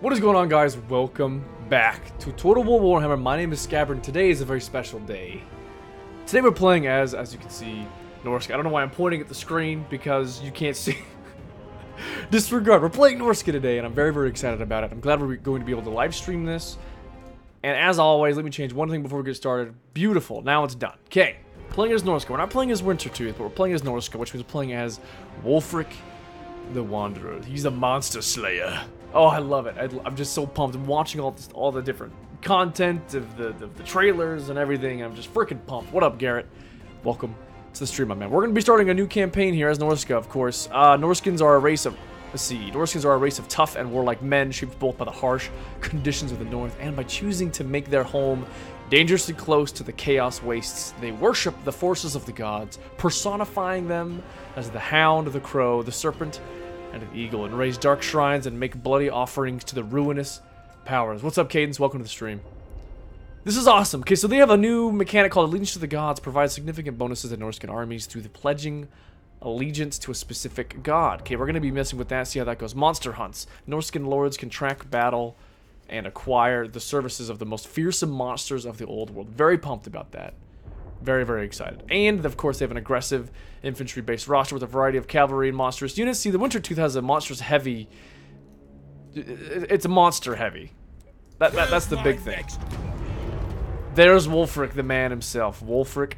What is going on, guys? Welcome back to Total War Warhammer. My name is Scabbard, and today is a very special day. Today we're playing as you can see, Norsca. I don't know why I'm pointing at the screen, because you can't see. Disregard. We're playing Norsca today, and I'm very, very excited about it. I'm glad we're going to be able to live stream this. And as always, let me change one thing before we get started. Beautiful. Now it's done. Okay. Playing as Norsca. We're not playing as Wintertooth, but we're playing as Norsca, which means we're playing as Wulfric the Wanderer. He's a monster slayer. Oh, I love it. I'm just so pumped. I'm watching all the different content of the trailers and everything. I'm just freaking pumped. What up, Garrett? Welcome to the stream, my man. We're going to be starting a new campaign here as Norsca, of course. Norscans are a race of... Let's see. Norscans are a race of tough and warlike men, shaped both by the harsh conditions of the north and by choosing to make their home dangerously close to the chaos wastes. They worship the forces of the gods, personifying them as the hound, the crow, the serpent, and an eagle, and raise dark shrines and make bloody offerings to the ruinous powers. What's up, Cadence? Welcome to the stream. This is awesome. Okay, so they have a new mechanic called Allegiance to the Gods, provides significant bonuses to Norscan armies through the pledging allegiance to a specific god. Okay, we're going to be messing with that, see how that goes. Monster hunts. Norscan lords can track battle and acquire the services of the most fearsome monsters of the Olde World. Very pumped about that. Very, very excited. And, of course, they have an aggressive infantry-based roster with a variety of cavalry and monstrous units. See, the Wintertooth has a monstrous heavy... It's a monster heavy. That's the big thing. There's Wulfric, the man himself. Wulfric,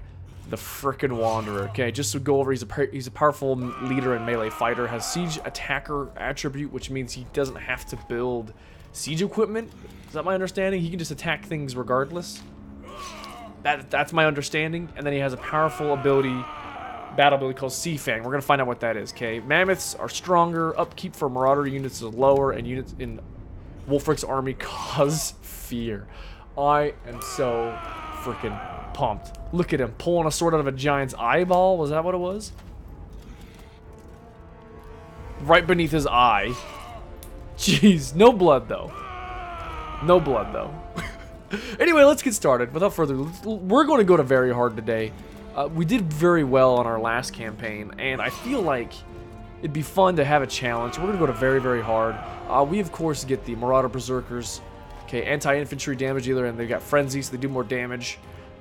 the frickin' Wanderer. Okay, just to go over, he's a powerful leader and melee fighter. Has siege attacker attribute, which means he doesn't have to build siege equipment. Is that my understanding? He can just attack things regardless. That's my understanding. And then he has a powerful battle ability called Sea Fang. We're going to find out what that is, okay? Mammoths are stronger. Upkeep for Marauder units is lower. And units in Wulfric's army cause fear. I am so freaking pumped. Look at him pulling a sword out of a giant's eyeball. Was that what it was? Right beneath his eye. Jeez. No blood, though. No blood, though. Anyway, let's get started. Without further ado, we're going to go to very hard today. We did very well on our last campaign, and I feel like it'd be fun to have a challenge. We're going to go to very, very hard. We, of course, get the Marauder Berserkers. Okay, anti-infantry damage dealer, and they've got Frenzy, so they do more damage.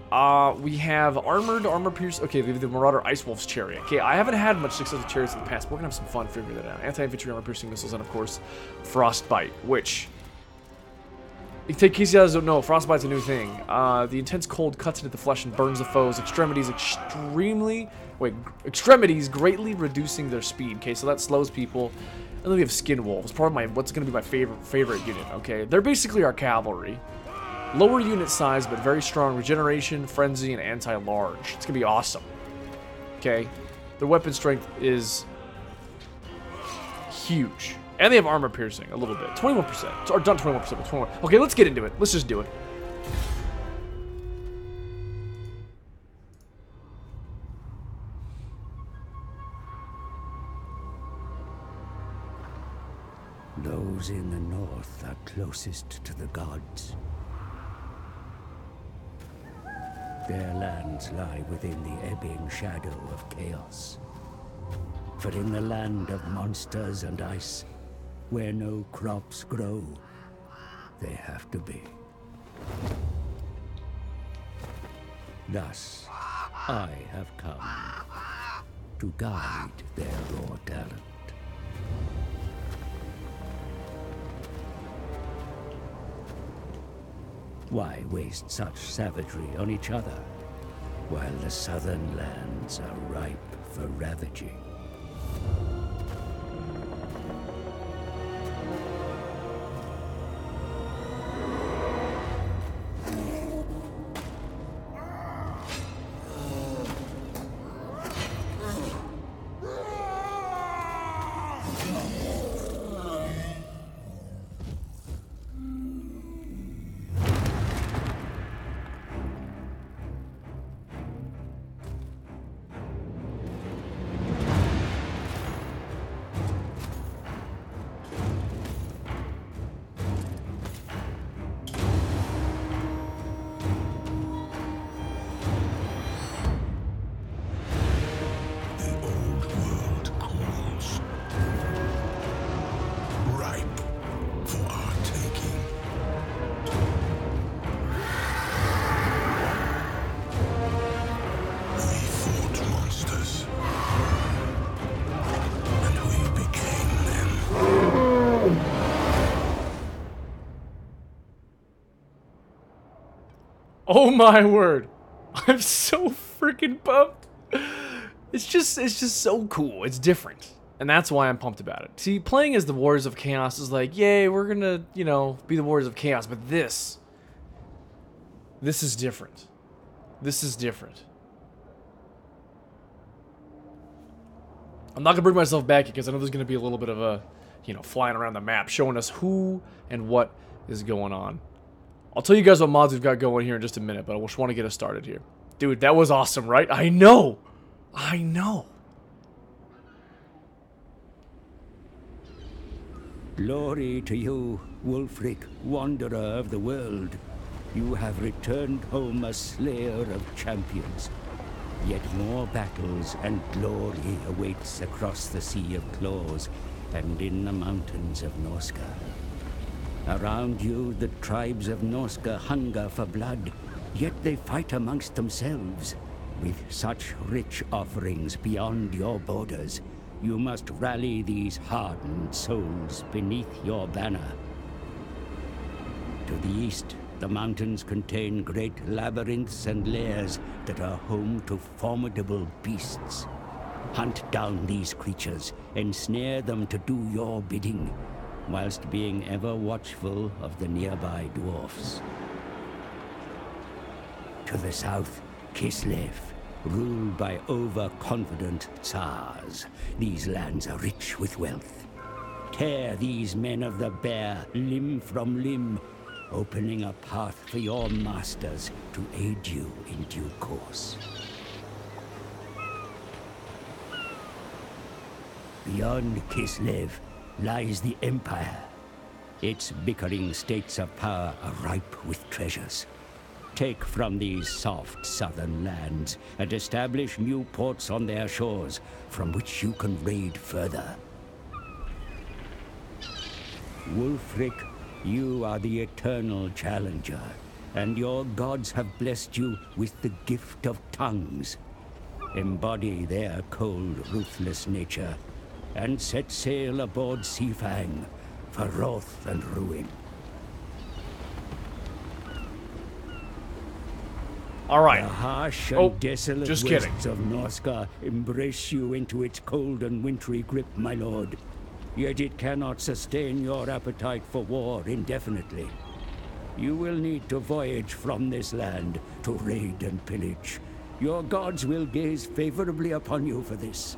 We have Armor Pierce. Okay, we have the Marauder Ice Wolf's Chariot. Okay, I haven't had much success with chariots in the past, but we're going to have some fun figuring that out. Anti-infantry Armor Piercing Missiles, and, of course, Frostbite, which... In case you guys don't know, Frostbite's a new thing. The intense cold cuts into the flesh and burns the foes. Extremities greatly reducing their speed. Okay, so that slows people. And then we have Skin Wolves, probably what's going to be my favorite unit. Okay, they're basically our cavalry. Lower unit size, but very strong regeneration, frenzy, and anti-large. It's going to be awesome. Okay, their weapon strength is huge. And they have armor piercing, a little bit. 21%. Or not 21%, but 21%. Okay, let's get into it. Let's just do it. Those in the north are closest to the gods. Their lands lie within the ebbing shadow of chaos. For in the land of monsters and ice, where no crops grow, they have to be. Thus, I have come to guide their raw talent. Why waste such savagery on each other, while the southern lands are ripe for ravaging? Oh my word. I'm so freaking pumped. It's just so cool. It's different. And that's why I'm pumped about it. See, playing as the Warriors of Chaos is like, yay, we're gonna, you know, be the Warriors of Chaos. But this is different. This is different. I'm not gonna bring myself back because I know there's gonna be a little bit of a, you know, flying around the map, showing us who and what is going on. I'll tell you guys what mods we've got going here in just a minute, but I just want to get us started here. Dude, that was awesome, right? I know! I know! Glory to you, Wulfric, Wanderer of the World. You have returned home a slayer of champions. Yet more battles and glory awaits across the Sea of Claws and in the mountains of Norsca. Around you, the tribes of Norsca hunger for blood, yet they fight amongst themselves. With such rich offerings beyond your borders, you must rally these hardened souls beneath your banner. To the east, the mountains contain great labyrinths and lairs that are home to formidable beasts. Hunt down these creatures, ensnare them to do your bidding, whilst being ever watchful of the nearby dwarfs. To the south, Kislev, ruled by overconfident Tsars. These lands are rich with wealth. Tear these men of the bear limb from limb, opening a path for your masters to aid you in due course. Beyond Kislev lies the Empire. Its bickering states of power are ripe with treasures. Take from these soft southern lands and establish new ports on their shores from which you can raid further. Wulfric, you are the eternal challenger, and your gods have blessed you with the gift of tongues. Embody their cold, ruthless nature, and set sail aboard Seafang for wrath and ruin. All right. The harsh and desolate just kidding. wastes of Norsca embrace you into its cold and wintry grip, my lord. Yet it cannot sustain your appetite for war indefinitely. You will need to voyage from this land to raid and pillage. Your gods will gaze favorably upon you for this.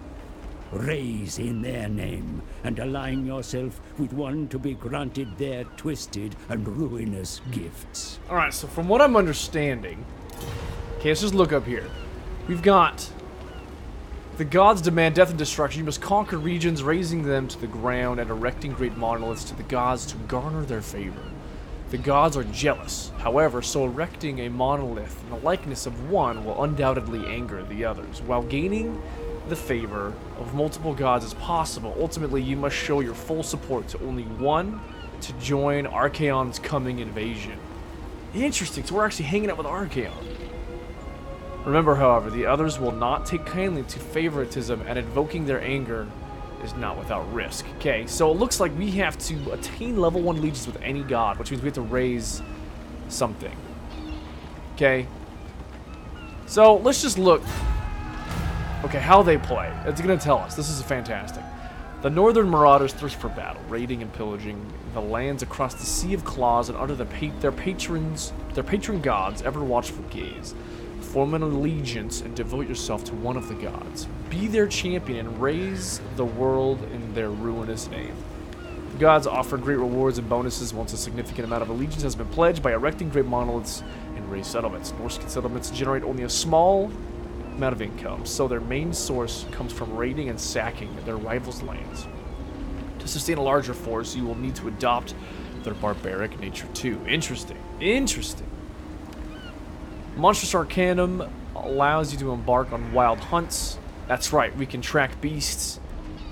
Raise in their name, and align yourself with one to be granted their twisted and ruinous gifts. Alright, so from what I'm understanding... Okay, let's just look up here. We've got... The gods demand death and destruction. You must conquer regions, raising them to the ground, and erecting great monoliths to the gods to garner their favor. The gods are jealous. However, so erecting a monolith in the likeness of one will undoubtedly anger the others. While gaining the favor of multiple gods is possible, ultimately you must show your full support to only one to join Archaon's coming invasion. Interesting, so we're actually hanging out with Archaon. Remember, however, the others will not take kindly to favoritism, and invoking their anger is not without risk. Okay, so it looks like we have to attain level 1 allegiance with any god, which means we have to raise something. Okay, so let's just look. Okay, how they play. It's going to tell us. This is fantastic. The northern marauders thirst for battle, raiding and pillaging the lands across the Sea of Claws and under their patron gods' ever watchful gaze. Form an allegiance and devote yourself to one of the gods. Be their champion and raise the world in their ruinous name. The gods offer great rewards and bonuses once a significant amount of allegiance has been pledged by erecting great monoliths and raised settlements. Norscan settlements generate only a small amount of income, so their main source comes from raiding and sacking their rivals' lands. To sustain a larger force, you will need to adopt their barbaric nature too. Interesting. Interesting. Monstrous Arcanum allows you to embark on wild hunts. That's right, we can track beasts.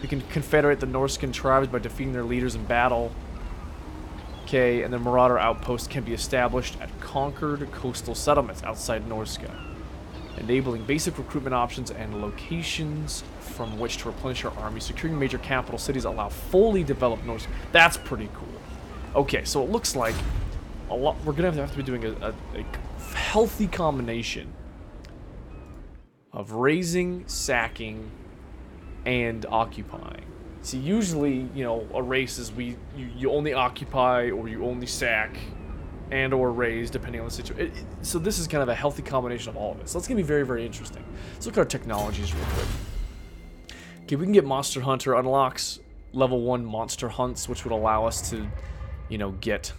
We can confederate the Norscan tribes by defeating their leaders in battle. Okay, and the Marauder outpost can be established at conquered coastal settlements outside Norsca, enabling basic recruitment options and locations from which to replenish your army. Securing major capital cities allow fully developed Norsca. That's pretty cool. Okay, so it looks like we're gonna have to be doing a healthy combination of raising, sacking, and occupying. See, usually, you know, a race is you only occupy or you only sack and or raise, depending on the situation. So this is kind of a healthy combination of all of it. So that's going to be very, very interesting. Let's look at our technologies real quick. Okay, we can get Monster Hunter unlocks level 1 monster hunts, which would allow us to, you know, get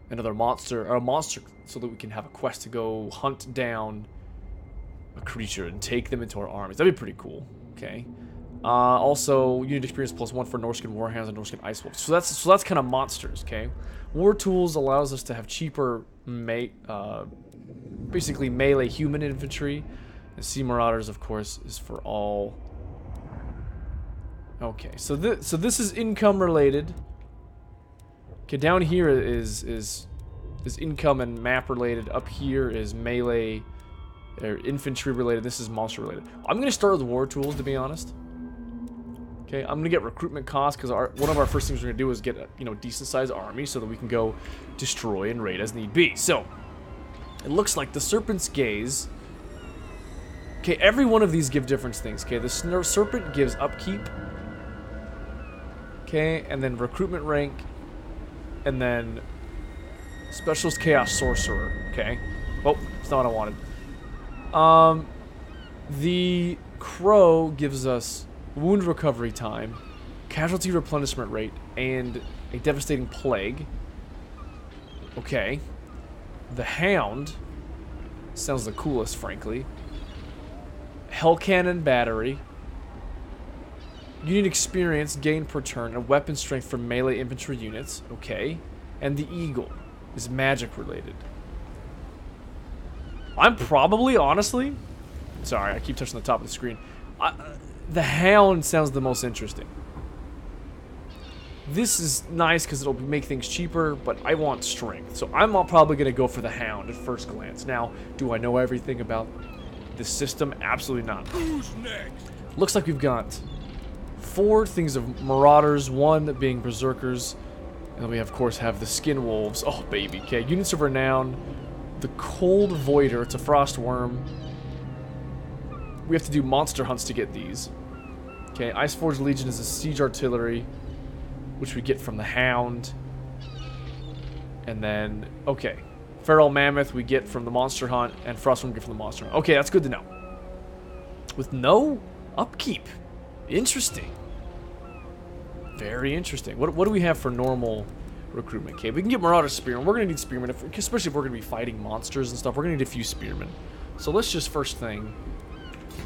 another monster, or a monster, so that we can have a quest to go hunt down a creature and take them into our armies. That'd be pretty cool. Okay. Also, unit experience +1 for Norscan Warhounds and Norscan Ice Wolves. So that's kind of monsters. Okay. War Tools allows us to have cheaper, basically melee human infantry. And Sea Marauders, of course, is for all. Okay, so this is income related. Okay, down here is income and map related. Up here is melee or infantry related. This is monster related. I'm gonna start with War Tools, to be honest. Okay, I'm gonna get recruitment costs because one of our first things we're gonna do is get a, you know, decent sized army so that we can go destroy and raid as need be. So it looks like the Serpent's Gaze. Okay, every one of these give different things. Okay, the Serpent gives upkeep. Okay, and then recruitment rank, and then Specialist Chaos Sorcerer. Okay, oh, it's not what I wanted. The Crow gives us wound recovery time, casualty replenishment rate, and a devastating plague. Okay, the Hound sounds the coolest, frankly. Hell Cannon Battery. Unit experience gained per turn and weapon strength for melee infantry units. Okay. And the Eagle is magic related. I'm probably, honestly... Sorry, I keep touching the top of the screen. The Hound sounds the most interesting. This is nice because it'll make things cheaper, but I want strength. So I'm probably going to go for the Hound at first glance. Now, do I know everything about this system? Absolutely not. Who's next? Looks like we've got 4 things of Marauders, 1 being Berserkers, and we of course have the Skin Wolves. Oh baby, okay. Units of Renown, the Cold Voider, it's a Frost Worm. We have to do monster hunts to get these. Okay, Iceforge Legion is a Siege Artillery, which we get from the Hound. And then, okay, Feral Mammoth we get from the Monster Hunt, and Frostworm we get from the Monster Hunt. Okay, that's good to know. With no upkeep. Interesting. Very interesting. What do we have for normal recruitment? Okay, we can get Marauder Spearmen. We're going to need Spearmen, especially if we're going to be fighting monsters and stuff. We're going to need a few Spearmen. So let's just first thing...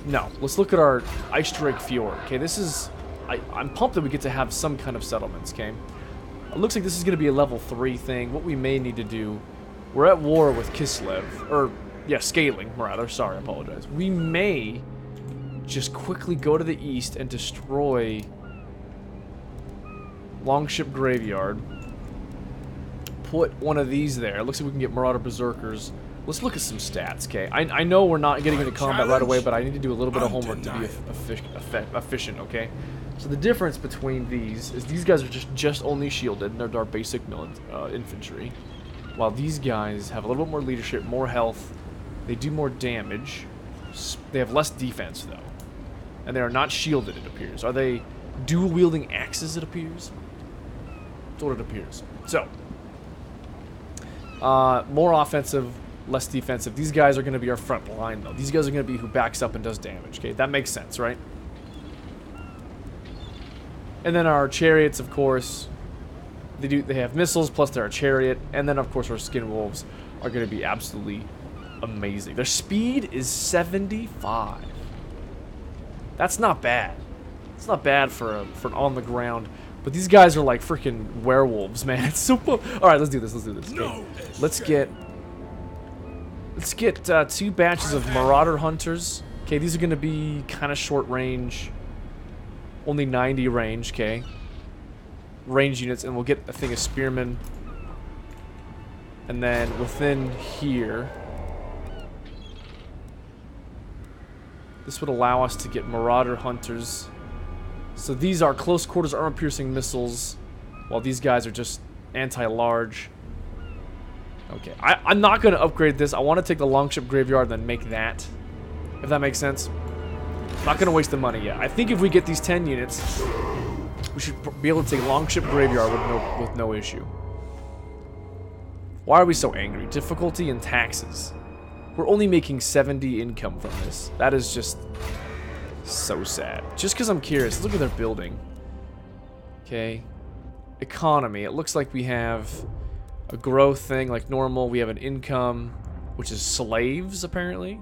No, let's look at our Ice Drake Fjord. Okay, this is... I'm pumped that we get to have some kind of settlements, okay? It looks like this is going to be a level 3 thing. What we may need to do... We're at war with Kislev. Or, yeah, Scaling, rather. Sorry, I apologize. We may just quickly go to the east and destroy Longship Graveyard. Put one of these there. It looks like we can get Marauder Berserkers. Let's look at some stats, okay? I know we're not getting into combat right away, but I need to do a little bit of homework to be efficient, okay? So the difference between these is these guys are just only shielded, and they're our basic infantry. While these guys have a little bit more leadership, more health, they do more damage. They have less defense, though. And they are not shielded, it appears. Are they dual-wielding axes, it appears? That's what it appears. So, more offensive, less defensive. These guys are going to be our front line, though. These guys are going to be who backs up and does damage, okay? That makes sense, right? And then our chariots, of course, they have missiles, plus they're a chariot. And then, of course, our Skin Wolves are going to be absolutely amazing. Their speed is 75. That's not bad. It's not bad for an on-the-ground. But these guys are like freaking werewolves, man. It's so fun. All right, let's do this. Let's do this. Okay. Let's get 2 batches of Marauder Hunters. Okay, these are going to be kind of short range. Only 90 range, okay. Range units, and we'll get a thing of Spearmen. And then within here, this would allow us to get Marauder Hunters. So these are close quarters armor-piercing missiles, while these guys are just anti-large. Okay, I'm not going to upgrade this. I want to take the Longship Graveyard and then make that. If that makes sense. Not going to waste the money yet. I think if we get these 10 units, we should be able to take Longship Graveyard with no issue. Why are we so angry? Difficulty and taxes. We're only making 70 income from this. That is just so sad. Just because I'm curious. Look at their building. Okay. Economy. It looks like we have a growth thing like normal. We have an income, which is slaves, apparently.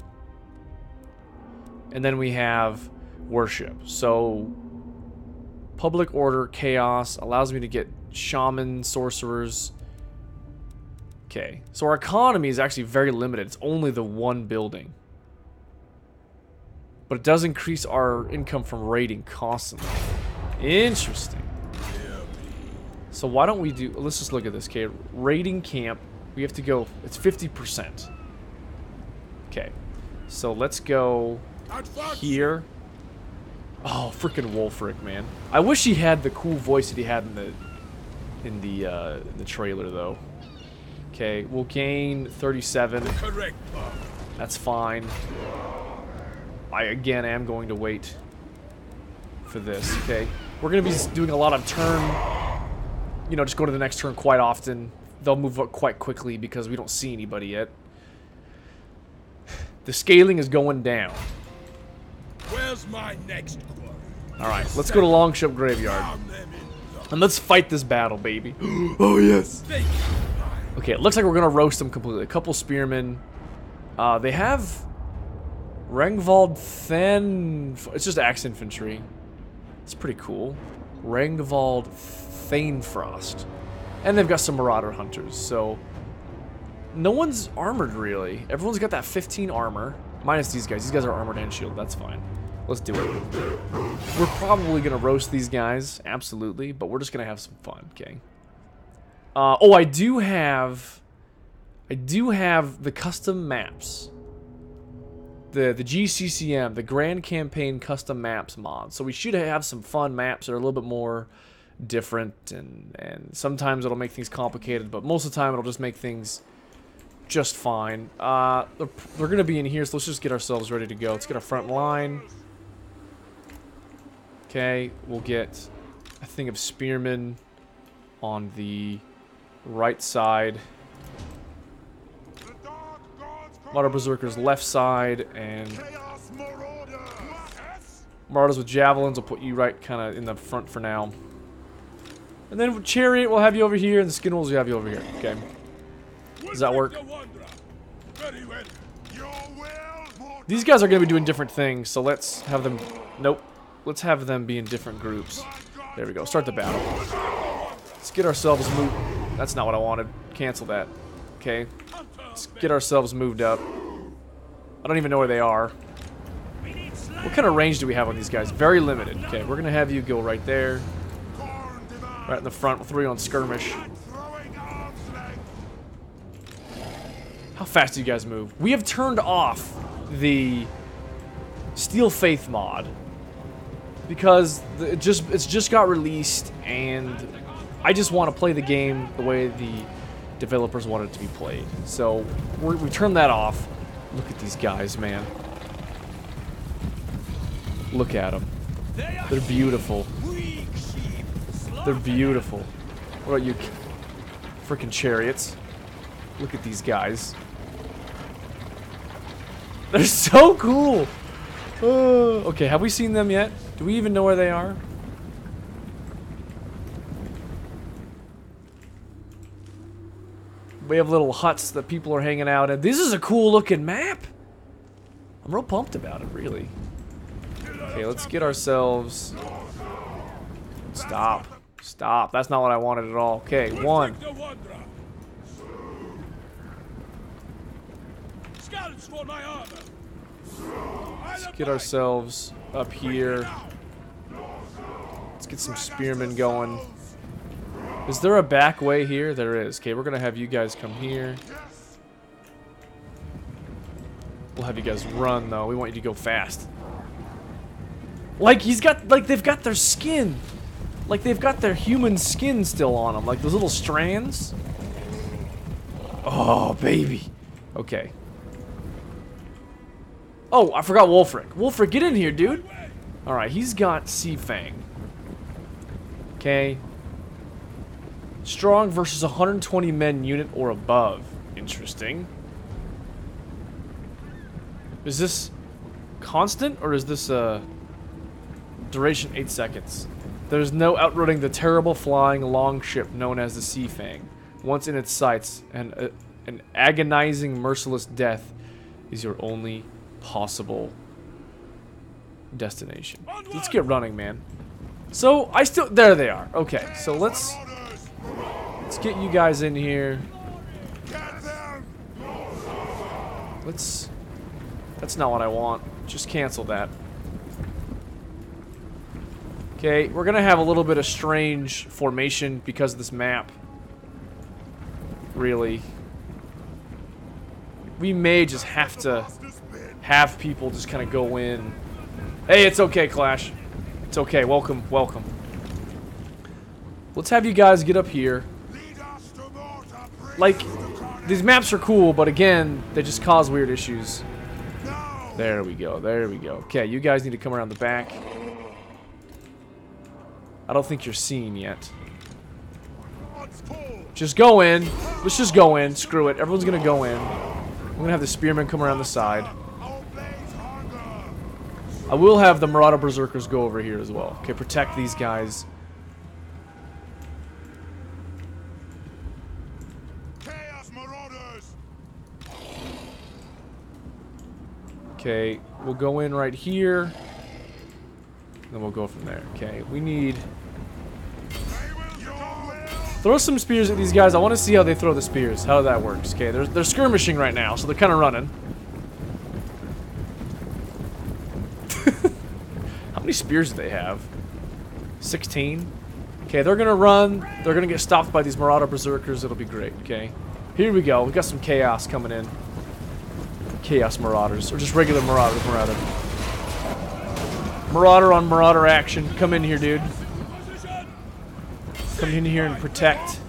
And then we have worship. So, public order, chaos, allows me to get shaman, sorcerers. Okay, so our economy is actually very limited. It's only the one building. But it does increase our income from raiding constantly. Interesting. So why don't we do... Let's just look at this, okay? Raiding camp, we have to go... It's 50%. Okay, so let's go here. Oh, freaking Wulfric, man. I wish he had the cool voice that he had in the trailer, though. Okay, we'll gain 37. That's fine. I, again, am going to wait for this, okay? We're going to be doing a lot of turn, you know, just go to the next turn quite often. They'll move up quite quickly because we don't see anybody yet. The scaling is going down. Where's my next quarry? Alright, let's go to Longship Graveyard. And let's fight this battle, baby. Oh, yes. Okay, it looks like we're going to roast them completely. A couple spearmen. They have Rengvald Than... It's just axe infantry. It's pretty cool. Rengvald Thanefrost. And they've got some Marauder Hunters, so... No one's armored, really. Everyone's got that 15 armor. Minus these guys. These guys are armored and shield. That's fine. Let's do it. We're probably going to roast these guys. Absolutely. But we're just going to have some fun, okay? Oh, I do have the custom maps. The GCCM, the Grand Campaign custom maps mod. So we should have some fun maps that are a little bit more different, and sometimes it'll make things complicated, but most of the time it'll just make things just fine. They're going to be in here, so let's just get ourselves ready to go. Let's get our front line. Okay, we'll get a thing of spearmen on the right side. Marauder Berserkers left side, and Marauders with javelins will put you right kind of in the front for now. And then Chariot will have you over here, and the Skin Wolves will have you over here. Okay. Does that work? These guys are going to be doing different things, so let's have them... Nope. Let's have them be in different groups. There we go. Start the battle. Let's get ourselves moved. That's not what I wanted. Cancel that. Okay. Let's get ourselves moved up. I don't even know where they are. What kind of range do we have on these guys? Very limited. Okay, we're going to have you go right there. Right in the front. We'll throw you on skirmish. How fast do you guys move? We have turned off the Steel Faith mod because it's just got released, and I just want to play the game the way the developers want it to be played. So we turned that off. Look at these guys, man. Look at them. They're beautiful. They're beautiful. What about you freaking chariots? Look at these guys. They're so cool. Okay, have we seen them yet? Do we even know where they are? We have little huts that people are hanging out in. This is a cool looking map. I'm real pumped about it, really. Okay, let's get ourselves... Stop. Stop. That's not what I wanted at all. Okay, one. Let's get ourselves up here. Let's get some spearmen going. Is there a back way here? There is. Okay, we're gonna have you guys come here. We'll have you guys run, though. We want you to go fast. Like, they've got their skin. Like, they've got their human skin still on them. Like, those little strands. Oh, baby. Okay. Oh, I forgot Wulfric. Wulfric, get in here, dude. Alright, he's got Sea Fang. Okay. Strong versus 120 men unit or above. Interesting. Is this constant or is this duration 8 seconds? There's no outrunning the terrible flying longship known as the Sea Fang. Once in its sights, and an agonizing, merciless death is your only possible destination. Let's get running, man. So there they are. Okay, so let's get you guys in here. That's not what I want. Just cancel that. Okay, we're gonna have a little bit of strange formation because of this map. Really. We may just have to have people just kind of go in. Hey, it's okay, Clash. It's okay. Welcome, welcome. Let's have you guys get up here. Like, these maps are cool, but again, they just cause weird issues. There we go, there we go. Okay, you guys need to come around the back. I don't think you're seen yet. Just go in. Let's just go in. Screw it. Everyone's gonna go in. I'm gonna have the spearmen come around the side. I will have the Marauder Berserkers go over here as well. Okay, protect these guys. Okay, we'll go in right here. Then we'll go from there. Okay, we need... Throw some spears at these guys. I want to see how they throw the spears. How that works. Okay, they're skirmishing right now, so they're kind of running. How many spears do they have? 16? Okay, they're going to run. They're going to get stopped by these Marauder Berserkers. It'll be great, okay? Here we go. We got some chaos coming in. Chaos Marauders. Or just regular Marauders, rather. Marauder on Marauder action. Come in here, dude. Come in here and protect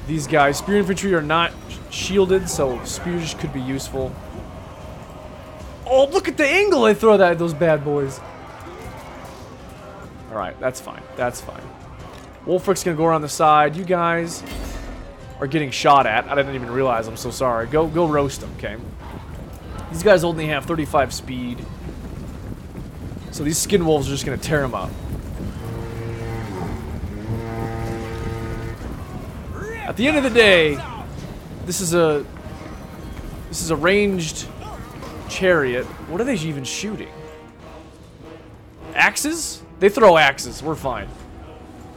these guys. Spear infantry are not shielded, so spears could be useful. Oh, look at the angle I throw that at those bad boys. Alright, that's fine. That's fine. Wulfric's gonna go around the side. You guys are getting shot at. I didn't even realize. I'm so sorry. Go roast them, okay? These guys only have 35 speed. So these skin wolves are just gonna tear them up. At the end of the day, this is a ranged chariot. What are they even shooting? Axes? They throw axes. We're fine.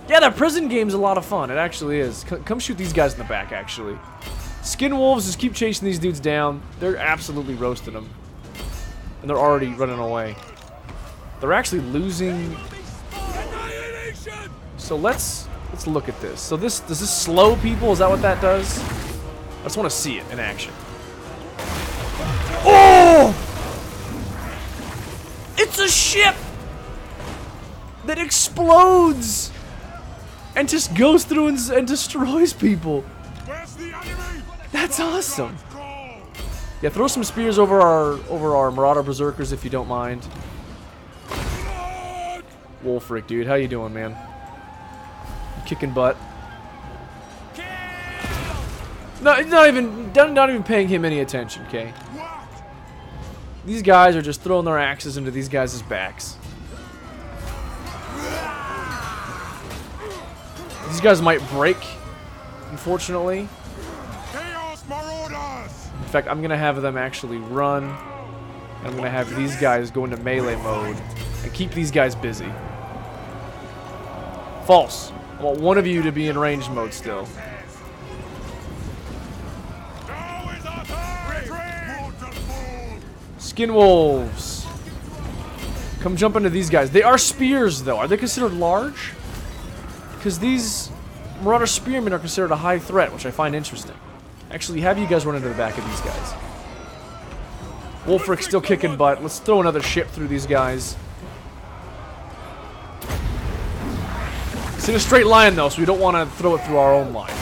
Yeah, that prison game's a lot of fun. It actually is. Come shoot these guys in the back, actually. Skin wolves just keep chasing these dudes down. They're absolutely roasting them. And they're already running away. They're actually losing. So let's look at this. So does this slow people? Is that what that does? I just want to see it in action. Oh! It's a ship that explodes and just goes through and destroys people. That's awesome. Yeah, throw some spears over our Marauder Berserkers if you don't mind. Wulfric, dude, how you doing, man? Kicking butt. No, not even paying him any attention, okay? These guys are just throwing their axes into these guys' backs. These guys might break, unfortunately. In fact, I'm gonna have them actually run. And I'm gonna have these guys go into melee mode and keep these guys busy. False. I want one of you to be in range mode still. Skin wolves. Come jump into these guys. They are spears, though. Are they considered large? Because these Marauder Spearmen are considered a high threat, which I find interesting. Actually, have you guys run into the back of these guys. Wulfric's still kicking butt. Let's throw another ship through these guys. It's in a straight line, though, so we don't want to throw it through our own line.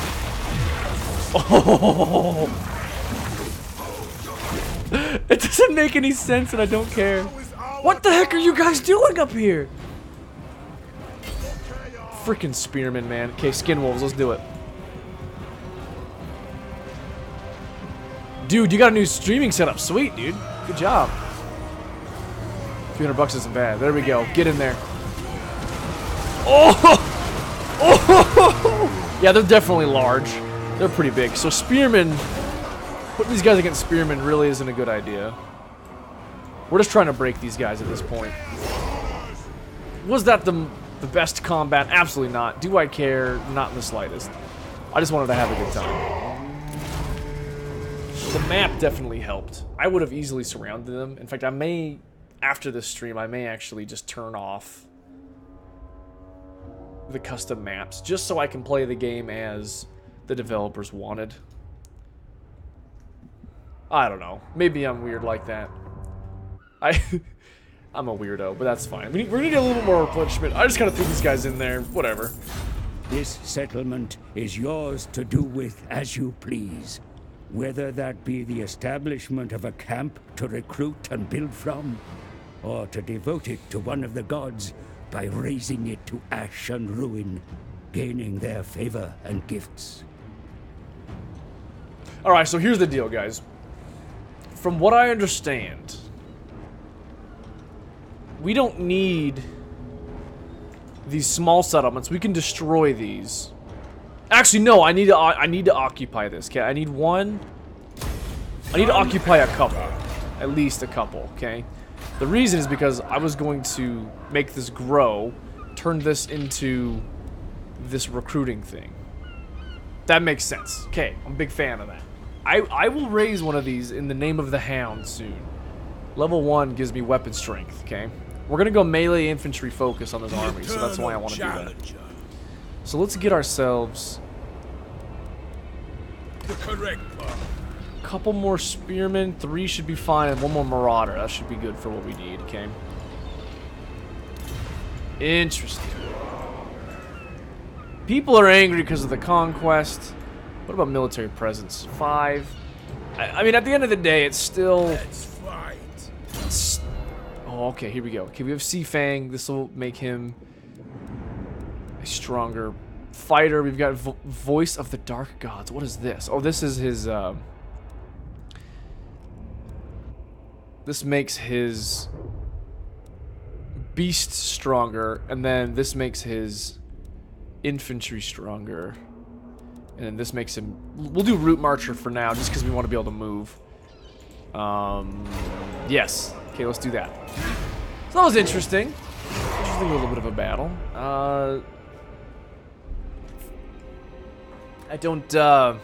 Oh! It doesn't make any sense and I don't care. What the heck are you guys doing up here? Freaking spearmen, man. Okay, skin wolves, let's do it. Dude, you got a new streaming setup. Sweet, dude. Good job. $300 isn't bad. There we go. Get in there. Oh! Oh! Yeah, they're definitely large. They're pretty big. So spearmen, putting these guys against spearmen really isn't a good idea. We're just trying to break these guys at this point. Was that the best combat? Absolutely not. Do I care? Not in the slightest. I just wanted to have a good time. The map definitely helped. I would have easily surrounded them. In fact, I may, after this stream, I may actually just turn off the custom maps, just so I can play the game as the developers wanted. I don't know. Maybe I'm weird like that. I'm a weirdo, but that's fine. We're gonna need a little bit more replenishment. I just gotta throw these guys in there. Whatever. This settlement is yours to do with as you please. Whether that be the establishment of a camp to recruit and build from, or to devote it to one of the gods by raising it to ash and ruin, gaining their favor and gifts. Alright, so here's the deal, guys. From what I understand, we don't need these small settlements. We can destroy these. Actually, no. I need to occupy this. Okay, I need one. I need to occupy a couple, at least a couple. Okay. The reason is because I was going to make this grow, turn this into this recruiting thing. That makes sense. Okay, I'm a big fan of that. I will raise one of these in the name of the Hound soon. Level 1 gives me weapon strength. Okay. We're gonna go melee infantry focus on this army, so that's why I want to do that. So let's get ourselves The correct path. a couple more spearmen. 3 should be fine, and 1 more marauder. That should be good for what we need. Okay. Interesting. People are angry because of the conquest. What about military presence? 5. I mean, at the end of the day, it's still. Let's fight. Oh, okay, here we go. Okay, we have Sea Fang. This will make him a stronger fighter. We've got Voice of the Dark Gods. What is this? Oh, this is his, this makes his beast stronger, and then this makes his infantry stronger. And then this makes him... We'll do Root Marcher for now, just because we want to be able to move. Yes. Okay, let's do that. So that was interesting. Interesting little bit of a battle. I don't, now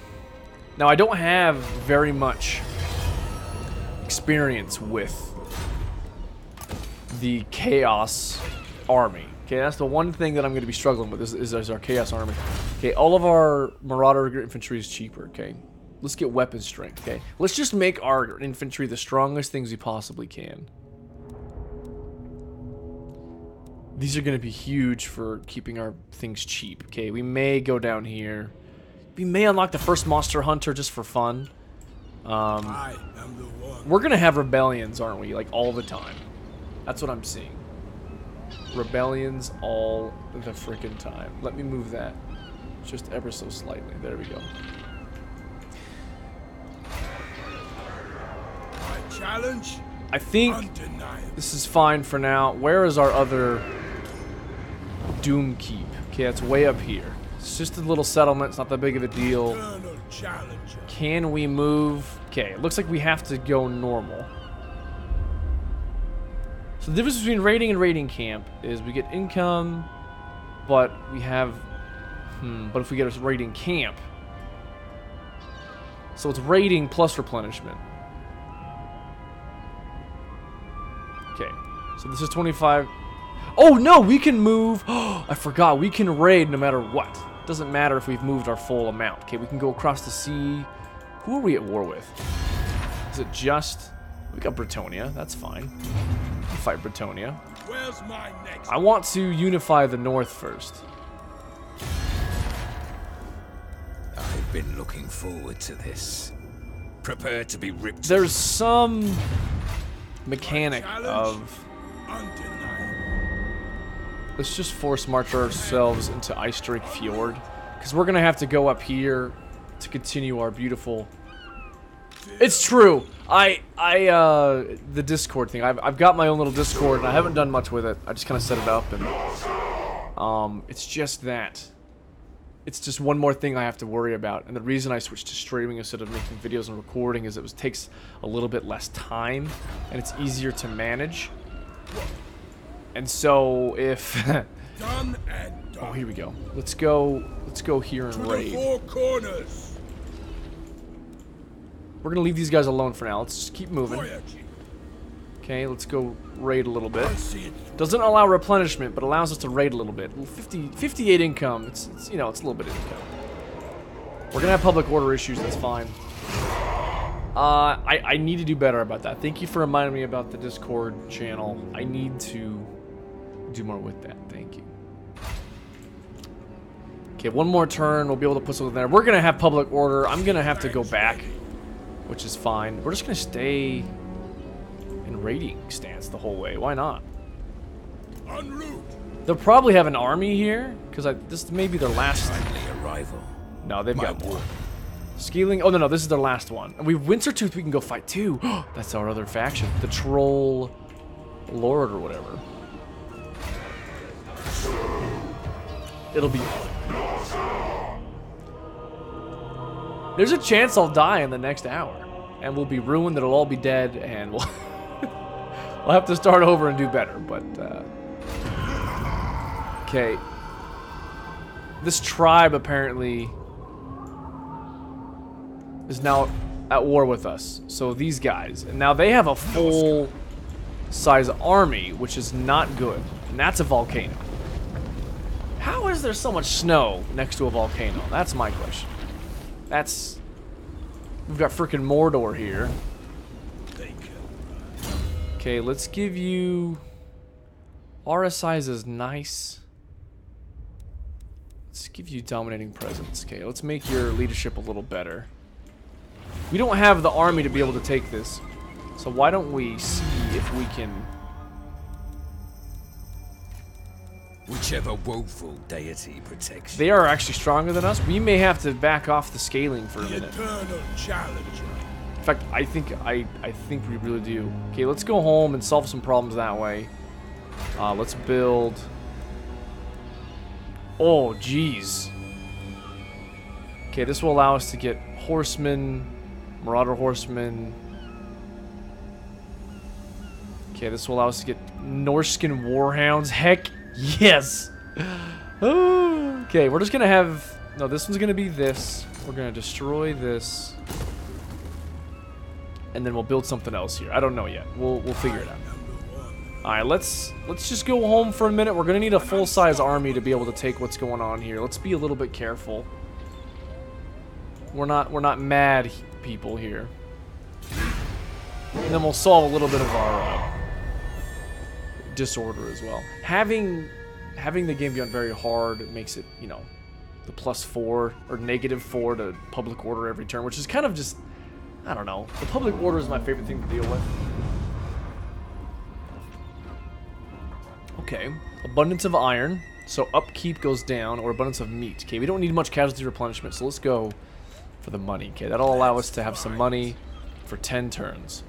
I don't have very much experience with the Chaos Army. Okay, that's the one thing that I'm going to be struggling with is our Chaos Army. Okay, all of our Marauder infantry is cheaper, okay? Let's get weapon strength, okay? Let's just make our infantry the strongest things we possibly can. These are going to be huge for keeping our things cheap, okay? We may go down here. We may unlock the first Monster Hunter just for fun. I am the one. We're going to have rebellions, aren't we? Like, all the time. That's what I'm seeing. Rebellions all the frickin' time. Let me move that just ever so slightly. There we go. My challenge? I think Undeniable. this is fine for now. Where is our other Doom Keep? Okay, it's way up here. It's just a little settlement. It's not that big of a deal. Eternal challenger. Can we move? Okay, it looks like we have to go normal. So the difference between raiding and raiding camp is we get income, but we have... but if we get a raiding camp... So it's raiding plus replenishment. Okay, so this is 25... Oh no, we can move... I forgot, we can raid no matter what. Doesn't matter if we've moved our full amount. Okay, we can go across the sea. Who are we at war with? Is it just... We got Bretonia, that's fine. We'll fight Bretonia. Where's my next? I want to unify the north first. I been looking forward to this. Prepare to be ripped. There's some mechanic of... Undeniable. Let's just force march ourselves into Ice Drake Fjord. Because we're going to have to go up here to continue our beautiful... It's true. The Discord thing. I've got my own little Discord and I haven't done much with it. I just kind of set it up and... it's just that. It's just one more thing I have to worry about. And the reason I switched to streaming instead of making videos and recording is it takes a little bit less time and it's easier to manage. And so if Done and done. oh, here we go. Let's go here and To the raid. four corners. We're going to leave these guys alone for now. Let's just keep moving. Voyaging. Okay, let's go raid a little bit. I see it. Doesn't allow replenishment, but allows us to raid a little bit. 58 income. It's you know, it's a little bit of income. We're gonna have public order issues. That's fine. I need to do better about that. Thank you for reminding me about the Discord channel. I need to do more with that. Thank you. Okay, one more turn. We'll be able to put something there. We're gonna have public order. I'm gonna have to go back, which is fine. We're just gonna stay in raiding stance the whole way. Why not? En route. They'll probably have an army here, because this may be their last. Friendly arrival. No, they've got My more. Scaling. Oh no, this is their last one. And we Wintertooth. We can go fight too. That's our other faction, the Troll Lord or whatever. It'll be. There's a chance I'll die in the next hour, and we'll be ruined. It'll all be dead, and we'll. We'll have to start over and do better, but, okay. This tribe, apparently, is now at war with us. So these guys. And now they have a full-size army, which is not good. And that's a volcano. How is there so much snow next to a volcano? That's my question. That's... We've got freaking Mordor here. Okay, let's give you... RSI's is nice. Let's give you dominating presence. Okay, let's make your leadership a little better. We don't have the army to be able to take this. So why don't we see if we can... Whichever woeful deity protects you. They are actually stronger than us. We may have to back off the scaling for a The minute. eternal challenger. In fact, I think we really do. Okay, let's go home and solve some problems that way. Let's build... Oh, jeez. Okay, this will allow us to get horsemen, marauder horsemen. Okay, this will allow us to get Norscan warhounds. Heck, yes! Okay, we're just gonna have... No, this one's gonna be this. We're gonna destroy this. And then we'll build something else here. I don't know yet. We'll figure it out. Alright, let's just go home for a minute. We're gonna need a full-size army to be able to take what's going on here. Let's be a little bit careful. We're not mad people here. And then we'll solve a little bit of our disorder as well. Having the game be on very hard makes it, you know, the +4 or -4 to public order every turn, which is kind of just, I don't know. The public order is my favorite thing to deal with. Okay, abundance of iron, so upkeep goes down, or abundance of meat. Okay, we don't need much casualty replenishment, so let's go for the money. Okay, that'll allow us to have some money for 10 turns.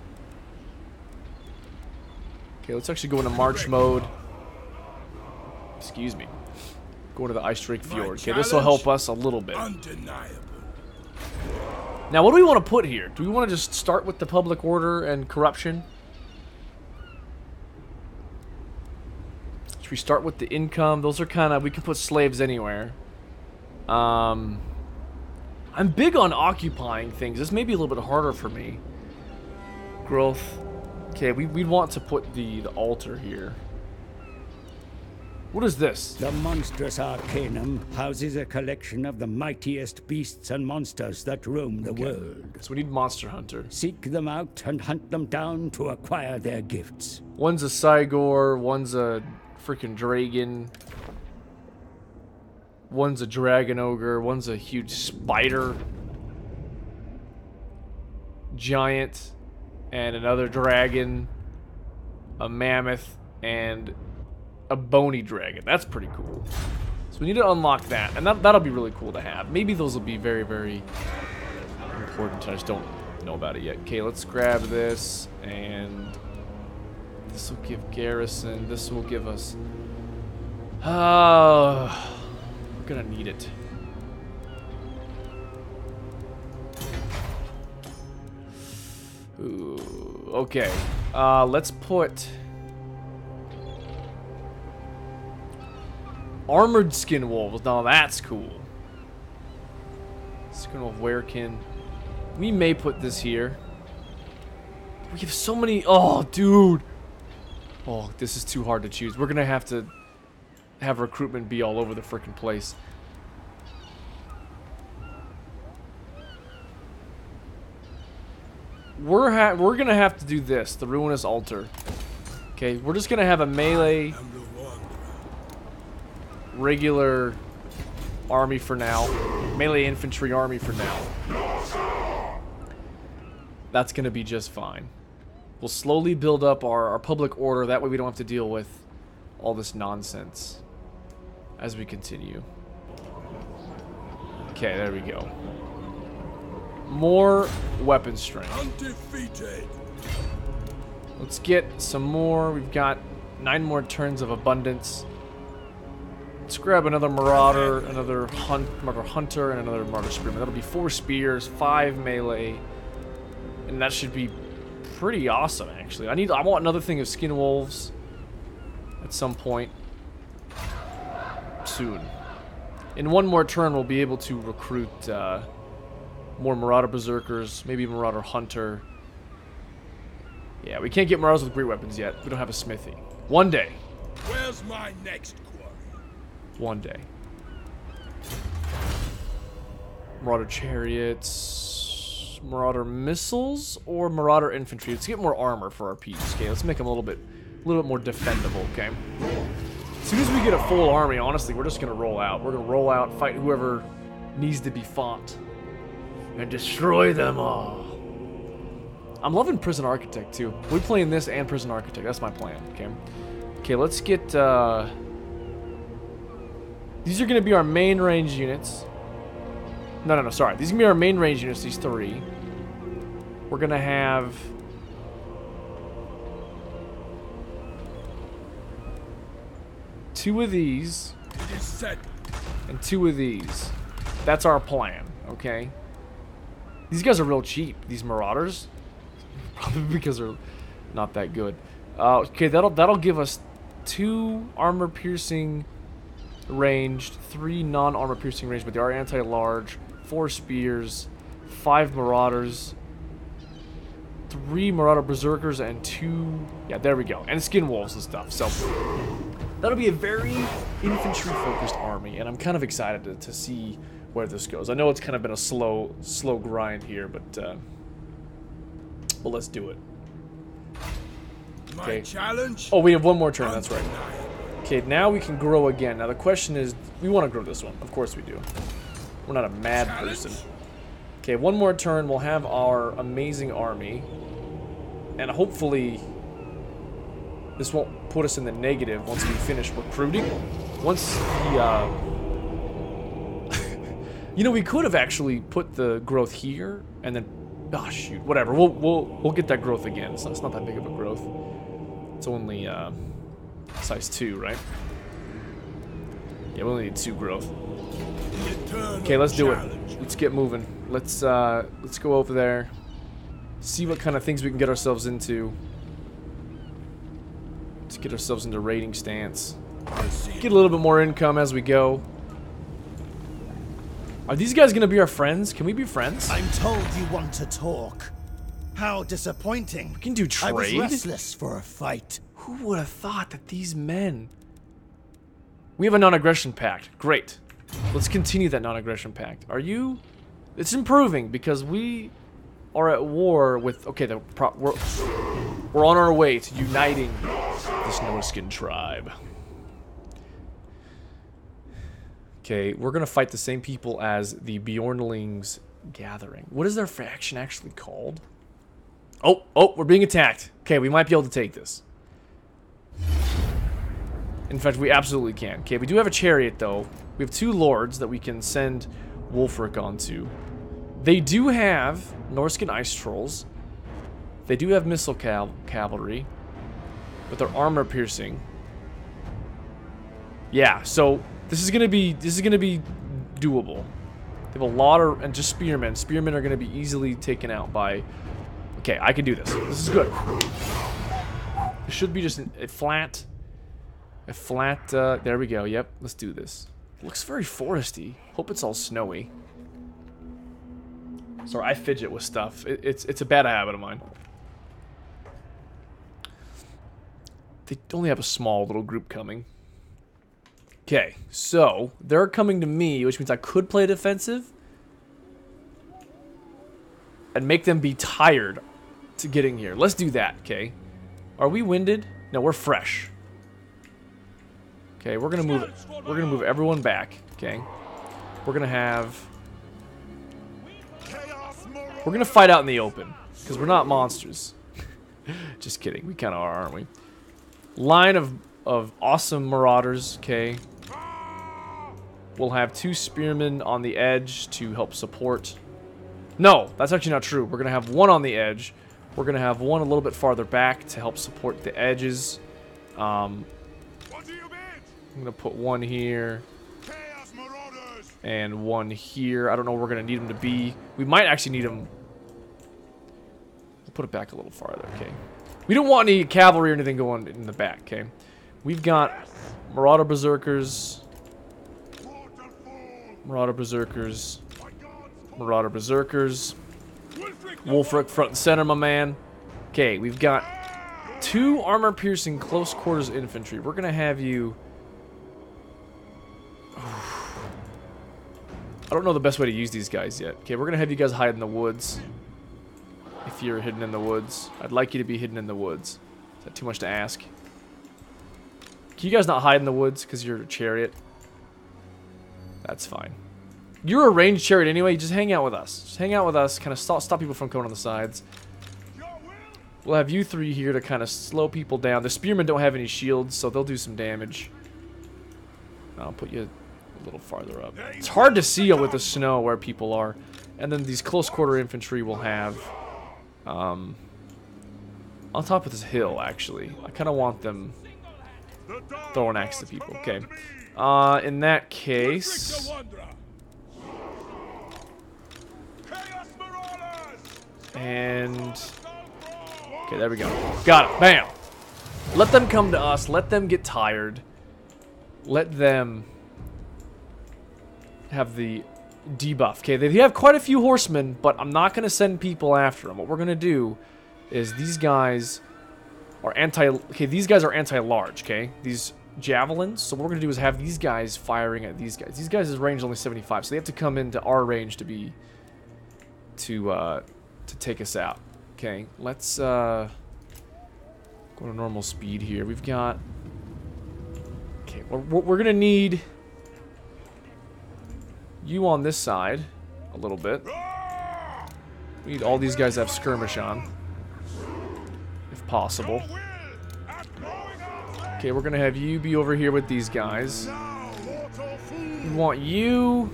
Okay, let's actually go into march mode. Excuse me. Go into the Ice Drake Fjord. Okay, this will help us a little bit. Undeniable. Now, what do we want to put here? Do we want to just start with the public order and corruption? Should we start with the income? Those are kind of... We can put slaves anywhere. I'm big on occupying things. This may be a little bit harder for me. Growth. Okay, we'd want to put the altar here. What is this? The Monstrous Arcanum houses a collection of the mightiest beasts and monsters that roam the world. So we need Monster Hunter. Seek them out and hunt them down to acquire their gifts. One's a Cygor, one's a freaking dragon. One's a dragon ogre, one's a huge spider. giant, and another dragon, a mammoth, and a bony dragon. That's pretty cool. So we need to unlock that, and that'll be really cool to have. Maybe those will be very, very important. I just don't know about it yet. Okay, let's grab this, and this will give garrison. This will give us... we're gonna need it. Ooh, okay. Let's put armored skin wolves. Now that's cool. Skin wolf werekin. We may put this here. We have so many. Oh, dude. Oh, this is too hard to choose. We're gonna have to have recruitment be all over the freaking place. We're gonna have to do this, the ruinous altar. Okay, we're just gonna have a melee regular army for now. Melee infantry army for now. That's gonna be just fine. We'll slowly build up our public order, that way we don't have to deal with all this nonsense as we continue. Okay, there we go. More weapon strength. Undefeated. Let's get some more. We've got 9 more turns of abundance. Let's grab another marauder, another hunter, and another marauder spearman. That'll be 4 spears, 5 melee, and that should be pretty awesome. Actually, I want another thing of skin wolves at some point soon. In 1 more turn, we'll be able to recruit more marauder berserkers, maybe marauder hunter. Yeah, we can't get marauders with great weapons yet. We don't have a smithy. One day. Where's my next quarry? One day. Marauder chariots, marauder missiles, or marauder infantry. Let's get more armor for our Peeps. Okay, let's make them a little bit more defendable. Okay. As soon as we get a full army, honestly, we're just gonna roll out. We're gonna roll out, fight whoever needs to be fought, and destroy them all. I'm loving Prison Architect too. We're playing this and Prison Architect. That's my plan. Okay. Okay, let's get. These are gonna be our main range units. No, sorry. These are gonna be our main range units. These 3. We're gonna have. Two of these. It is set. And 2 of these. That's our plan. Okay. These guys are real cheap. These marauders. Probably because they're not that good. Okay, that'll give us 2 armor piercing ranged, 3 non-armor piercing ranged, but they are anti-large, 4 spears, 5 marauders, 3 marauder berserkers, and 2. Yeah, there we go. And skin wolves and stuff. So that'll be a very infantry focused army, and I'm kind of excited to see where this goes. I know it's kind of been a slow grind here, but let's do it. My challenge. Oh, we have 1 more turn. That's right. Okay, now we can grow again. Now the question is, we want to grow this one. Of course we do. We're not a mad person. Okay, 1 more turn. We'll have our amazing army, and hopefully this won't put us in the negative once we finish recruiting. Once the you know, we could have actually put the growth here and then, oh shoot, whatever. We'll get that growth again. It's not that big of a growth. It's only size 2, right? Yeah, we only need 2 growth. Okay, let's do it. Let's get moving. Let's go over there. See what kind of things we can get ourselves into. Let's get ourselves into raiding stance. Get a little bit more income as we go. Are these guys gonna be our friends? Can we be friends? I'm told you want to talk. How disappointing. We can do trade. I was restless for a fight. Who would have thought that these men... We have a non-aggression pact. Great. Let's continue that non-aggression pact. Are you... It's improving because we are at war with... Okay, we're on our way to uniting this Norscan tribe. Okay, we're gonna fight the same people as the Bjornlings Gathering. What is their faction actually called? Oh, we're being attacked. Okay, we might be able to take this. In fact, we absolutely can. Okay, we do have a chariot, though. We have 2 lords that we can send Wulfric onto. They do have Norscan ice trolls. They do have missile cavalry, but they're armor piercing. Yeah, so this is gonna be doable. They have a lot of, and just spearmen. Spearmen are gonna be easily taken out by. Okay, I can do this. This is good. It should be just a flat. There we go. Yep, let's do this. Looks very foresty. Hope it's all snowy. Sorry, I fidget with stuff. It's a bad habit of mine. They only have a small little group coming. Okay, so they're coming to me, which means I could play defensive and make them be tired to getting here. Let's do that, okay? Are we winded? No, we're fresh. Okay, we're gonna move everyone back, okay? We're gonna fight out in the open, because we're not monsters. Just kidding, we kinda are, aren't we? Line of awesome marauders, okay? We'll have 2 spearmen on the edge to help support. No, that's actually not true. We're gonna have 1 on the edge. We're gonna have 1 a little bit farther back to help support the edges. I'm gonna put 1 here and 1 here. I don't know where we're gonna need them to be. We might actually need them. We'll put it back a little farther, okay? We don't want any cavalry or anything going in the back, okay? We've got Marauder Berserkers. Marauder Berserkers. Marauder Berserkers. Wulfric front and center, my man. Okay, we've got 2 armor-piercing close quarters infantry. We're gonna have you. I don't know the best way to use these guys yet. Okay, we're gonna have you guys hide in the woods. If you're hidden in the woods, I'd like you to be hidden in the woods. Is that too much to ask? Can you guys not hide in the woods because you're a chariot? That's fine. You're a ranged chariot anyway. Just hang out with us. Just hang out with us. Kind of stop people from coming on the sides. We'll have you 3 here to kind of slow people down. The spearmen don't have any shields, so they'll do some damage. I'll put you a little farther up. It's hard to see with the snow where people are. And then these close quarter infantry will have on top of this hill, actually. I kind of want them throwing axe to people. Okay. In that case, and okay, there we go. Got it. Bam. Let them come to us. Let them get tired. Let them have the debuff. Okay, they have quite a few horsemen, but I'm not going to send people after them. What we're going to do is these guys are these guys are anti-large, okay? These javelins. So what we're going to do is have these guys firing at these guys. These guys' range is only 75, so they have to come into our range to take us out. Okay, let's go to normal speed here. We've got. Okay, we're gonna need you on this side a little bit. We need all these guys to have skirmish on, if possible. Okay, we're gonna have you be over here with these guys. We want you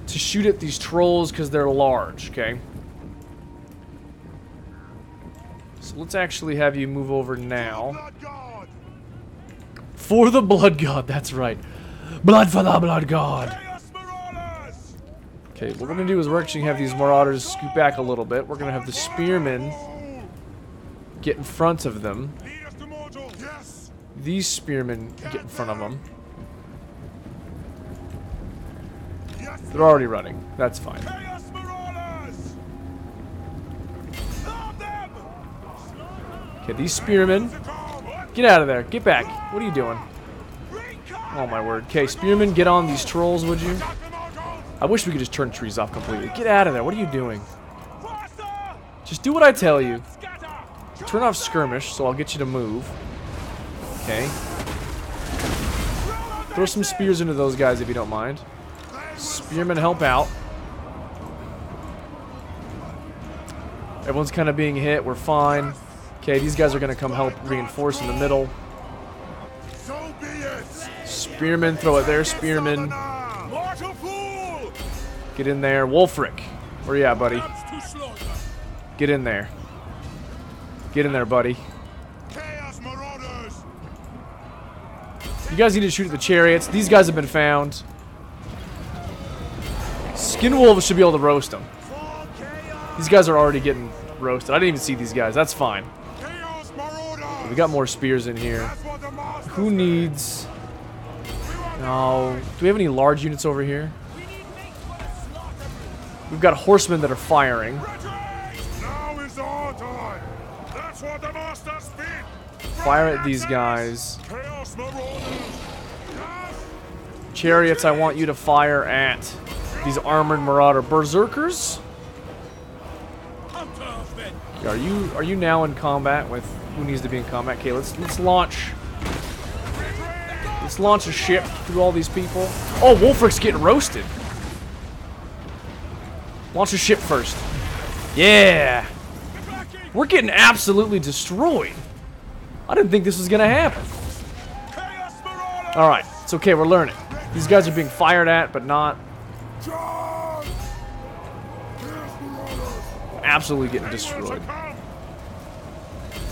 to shoot at these trolls because they're large, okay? So let's actually have you move over now. For the Blood God, that's right. Blood for the Blood God. Okay, what we're gonna do is we're actually have these marauders scoot back a little bit. We're gonna have the spearmen get in front of them. These spearmen get in front of them. They're already running. That's fine. Okay, these spearmen. Get out of there. Get back. What are you doing? Oh my word. Okay, spearmen, get on these trolls, would you? I wish we could just turn trees off completely. Get out of there. What are you doing? Just do what I tell you. Turn off skirmish, so I'll get you to move. Okay. Throw some spears into those guys if you don't mind. Spearmen help out. Everyone's kind of being hit. We're fine. Okay, these guys are going to come help reinforce in the middle. So be it. Spearmen, throw it there. Spearmen. Mortal fool. Get in there. Wulfric. Where you at, buddy? To slaughter. Get in there. Get in there, buddy. Chaos marauders. You guys need to shoot at the chariots. These guys have been found. Skin wolves should be able to roast them. These guys are already getting roasted. I didn't even see these guys. That's fine. Chaos marauders. We got more spears in here. That's what the master Who said. needs... No. Do we have any large units over here? We've got horsemen that are firing. Now is our time. That's what the master speak. Fire at these guys. Chaos marauders. Chariots, I want you to fire at these armored marauder berserkers. Hunter of men. Are you now in combat with who needs to be in combat? Okay, let's launch. Let's launch a ship through all these people. Oh, Wulfric's getting roasted. Launch a ship first. Yeah. We're getting absolutely destroyed. I didn't think this was gonna happen. Chaos marauders. Alright, it's okay, we're learning. These guys are being fired at, but not Charge. Chaos marauders. absolutely getting destroyed. Come.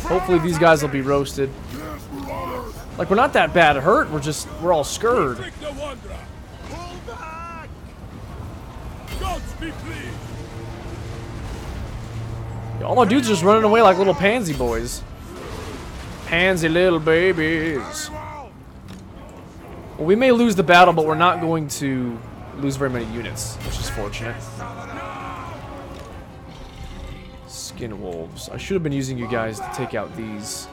Hopefully these guys will be roasted. Chaos marauders. Like, we're not that bad hurt, we're all scared. Wulfric the Wanderer. Pull back. Gods be pleased. All our dudes are just running away like little pansy boys. Pansy little babies. Well, Well, we may lose the battle, but we're not going to lose very many units, which is fortunate. Skin wolves. I should have been using you guys to take out these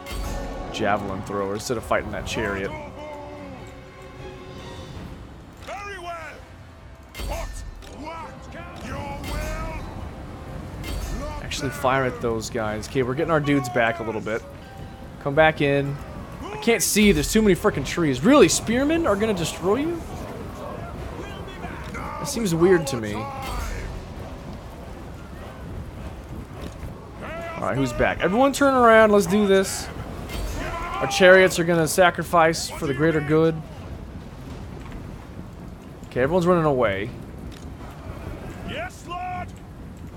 javelin throwers instead of fighting that chariot. very well. What? Your will. Actually fire at those guys. Okay, we're getting our dudes back a little bit. Come back in. I can't see. There's too many freaking trees. Really? Spearmen are going to destroy you? That seems weird to me. Alright, who's back? Everyone turn around. Let's do this. Our chariots are going to sacrifice for the greater good. Okay, everyone's running away. Yes, Lord.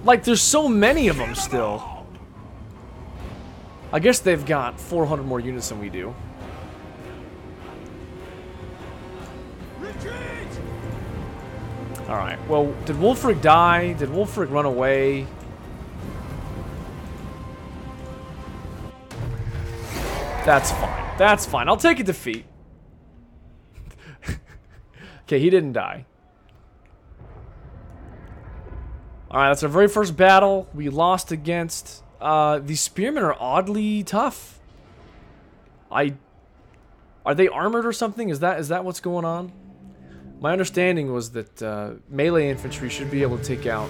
Like, there's so many of them still. I guess they've got 400 more units than we do. Retreat. Alright, well, did Wulfric die? Did Wulfric run away? That's fine. That's fine. I'll take a defeat. Okay, he didn't die. Alright, that's our very first battle. We lost against... these spearmen are oddly tough. Are they armored or something? Is that what's going on? My understanding was that melee infantry should be able to take out...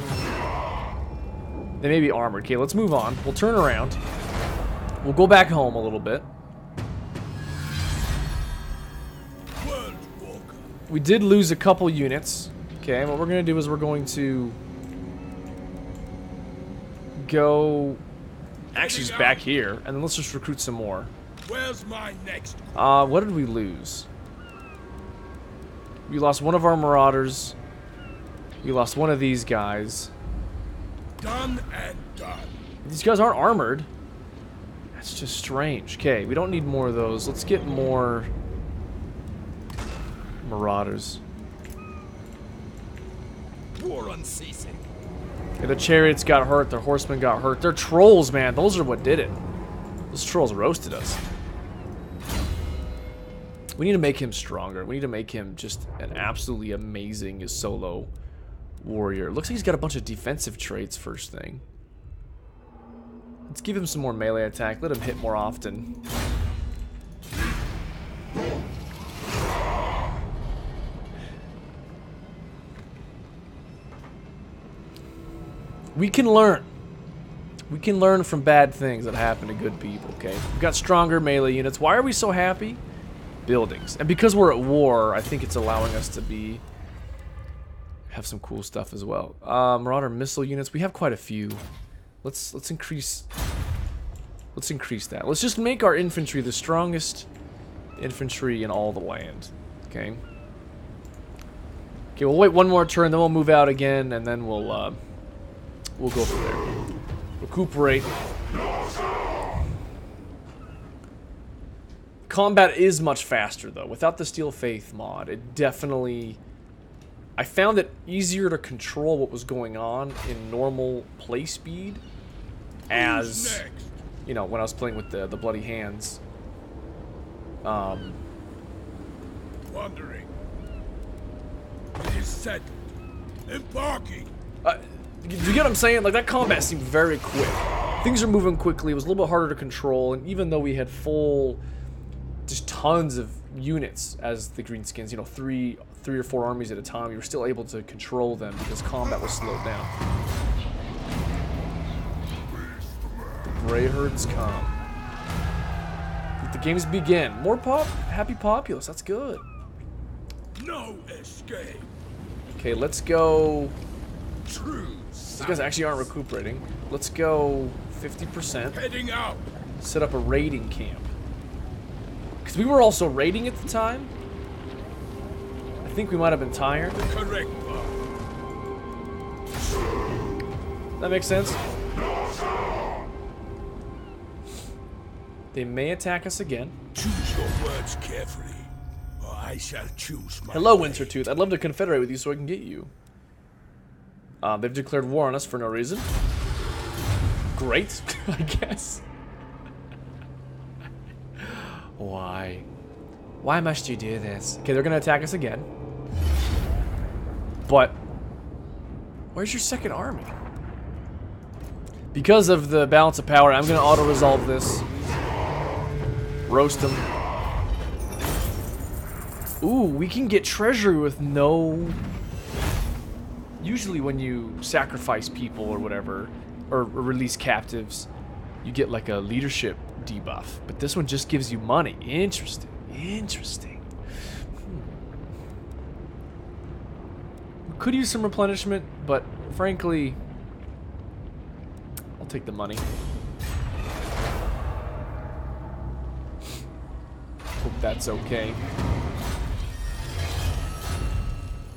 They may be armored. Okay, let's move on. We'll turn around. We'll go back home a little bit. World Walker. We did lose a couple units. Okay, what we're going to do is we're going to... go... Actually, just back here, and then let's just recruit some more. Where's my next? What did we lose? We lost one of our marauders. We lost one of these guys. Done and done. These guys aren't armored. That's just strange. Okay, we don't need more of those. Let's get more marauders. War unceasing. Yeah, the chariots got hurt. Their horsemen got hurt. They're trolls, man. Those are what did it. Those trolls roasted us. We need to make him stronger. We need to make him just an absolutely amazing solo warrior. Looks like he's got a bunch of defensive traits first thing. Let's give him some more melee attack. Let him hit more often. We can learn. We can learn from bad things that happen to good people, okay? We've got stronger melee units. Why are we so happy? Buildings. And because we're at war, I think it's allowing us to have some cool stuff as well. Marauder missile units. We have quite a few. Let's increase that. Let's just make our infantry the strongest infantry in all the land. Okay. Okay, we'll wait one more turn, then we'll move out again, and then we'll go from there. Recuperate. Combat is much faster though. Without the Steel Faith mod, it definitely... I found it easier to control what was going on in normal play speed as, you know, when I was playing with the Bloody Hands. Wandering. It is settled. Embarking. Do you get what I'm saying? Like, that combat seemed very quick. Things are moving quickly. It was a little bit harder to control, and even though we had full, just tons of units as the Greenskins, you know, three or four armies at a time, you were still able to control them because combat was slowed down. The Greyherds come. Let the games begin. More happy populace. That's good. No escape. Okay, let's go. True. These guys actually aren't recuperating. Let's go 50%. Heading out. Set up a raiding camp. Because we were also raiding at the time. I think we might have been tired. The correct path. That makes sense. They may attack us again. Choose your words carefully, or I shall choose my Hello, way. Wintertooth. I'd love to confederate with you so I can get you. They've declared war on us for no reason. Great, I guess. Why? Why must you do this? Okay, they're gonna attack us again. But where's your second army? Because of the balance of power, I'm gonna auto-resolve this. Roast them. Ooh, we can get treasury with no... Usually when you sacrifice people or whatever, or release captives, you get like a leadership debuff. But this one just gives you money. Interesting. Interesting. We could use some replenishment, but frankly, I'll take the money. Hope that's okay.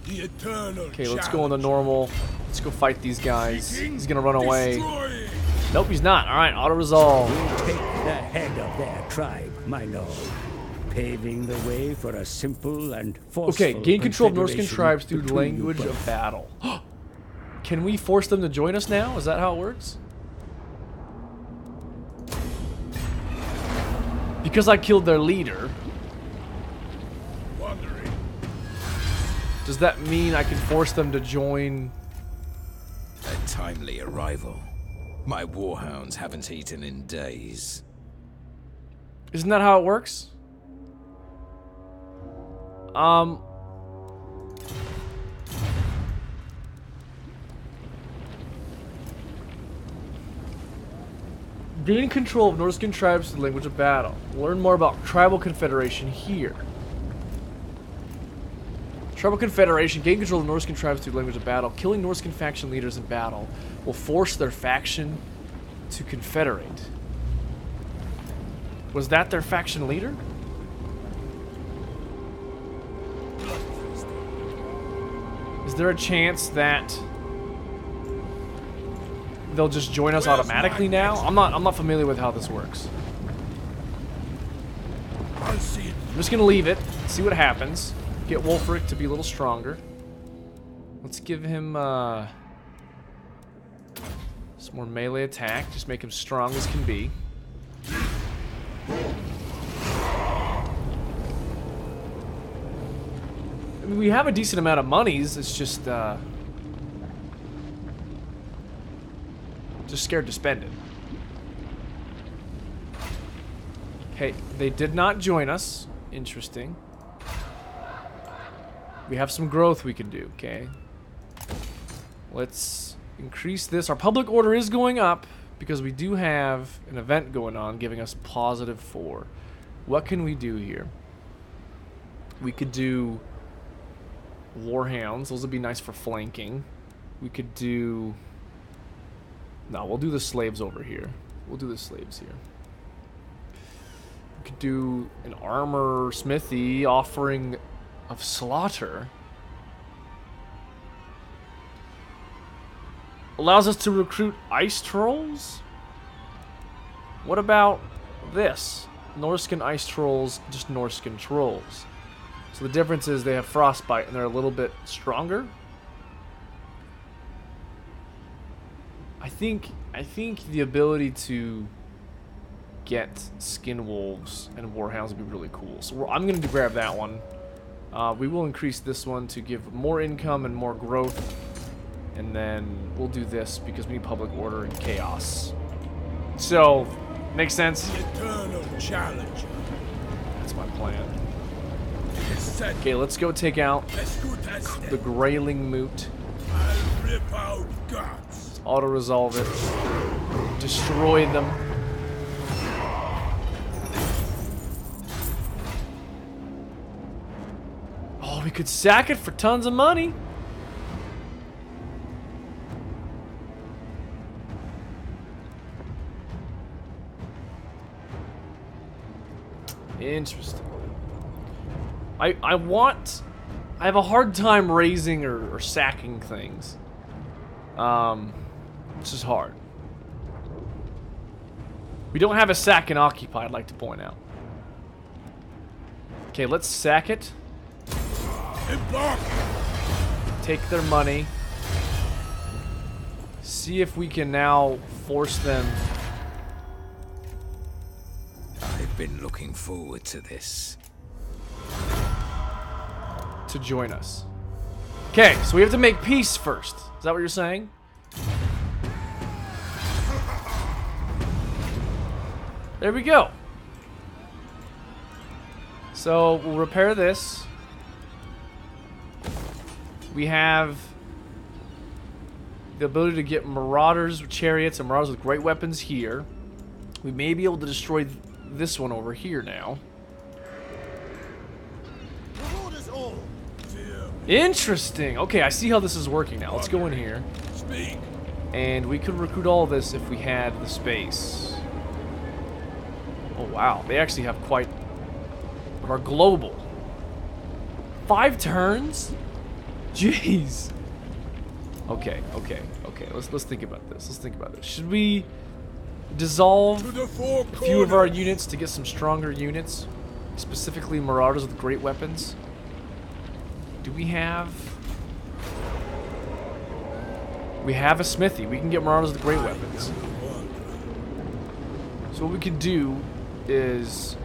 The eternal Okay, let's go on the normal. Let's go fight these guys. He's gonna run away. Destroying. Nope, he's not. Alright, auto-resolve. We'll take the head of their tribe, my lord, paving the way for a simple and forceful Okay, gain control of Norscan confederation tribes through between you language both. of battle. Can we force them to join us now? Is that how it works? Because I killed their leader, Wandering. does that mean I can force them to join? A timely arrival. My warhounds haven't eaten in days. Isn't that how it works? Gain control of Norscan tribes through the language of battle. Learn more about Tribal Confederation here. Tribal Confederation. Gain control of Norscan tribes through the language of battle. Killing Norscan faction leaders in battle will force their faction to confederate. Was that their faction leader? Is there a chance that they'll just join us automatically now? I'm not familiar with how this works. I'll see it. I'm just gonna leave it, see what happens. Get Wulfric to be a little stronger. Let's give him some more melee attack. Just make him strong as can be. I mean, we have a decent amount of monies. It's just scared to spend it. Okay, they did not join us. Interesting. We have some growth we can do, okay? Let's increase this. Our public order is going up because we do have an event going on giving us +4. What can we do here? We could do warhounds. Those would be nice for flanking. We could do No, we'll do the slaves over here. We'll do the slaves here. We could do an armor smithy offering of slaughter. Allows us to recruit ice trolls? What about this? Norscan ice trolls, just Norscan trolls. So the difference is they have frostbite and they're a little bit stronger. I think the ability to get skin wolves and warhounds would be really cool. So I'm going to grab that one. We will increase this one to give more income and more growth. And then we'll do this because we need public order and chaos. So, makes sense? Eternal challenge. That's my plan. Okay, let's go take out the Grayling Moot. I'll rip out guts. Auto-resolve it. Destroy them. Oh, we could sack it for tons of money. Interesting. I have a hard time raising or sacking things. This is hard. We don't have a sack and occupy, I'd like to point out. Okay, let's sack it. Take their money. See if we can now force them. I've been looking forward to this. To join us. Okay, so we have to make peace first. Is that what you're saying? There we go. So we'll repair this. We have the ability to get marauders with chariots and marauders with great weapons here. We may be able to destroy this one over here now. Interesting. Okay, I see how this is working now. Let's go in here. And we could recruit all of this if we had the space. Oh, wow. They actually have quite... are global. 5 turns? Jeez. Okay. Let's think about this. Should we dissolve a few of our units to get some stronger units? Specifically marauders with great weapons? Do we have... We have a smithy. We can get marauders with great weapons. So what we could do is...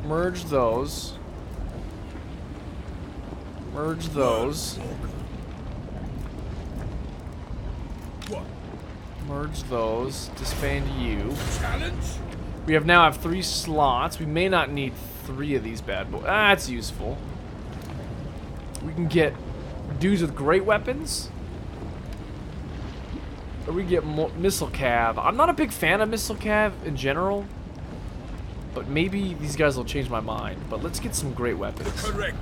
merge those. Merge those. Merge those. Disband you. We now have 3 slots. We may not need 3 of these bad boys. Ah, that's useful. We can get dudes with great weapons. Or we can get missile cav. I'm not a big fan of missile cav in general. But maybe these guys will change my mind. But let's get some great weapons. Correct.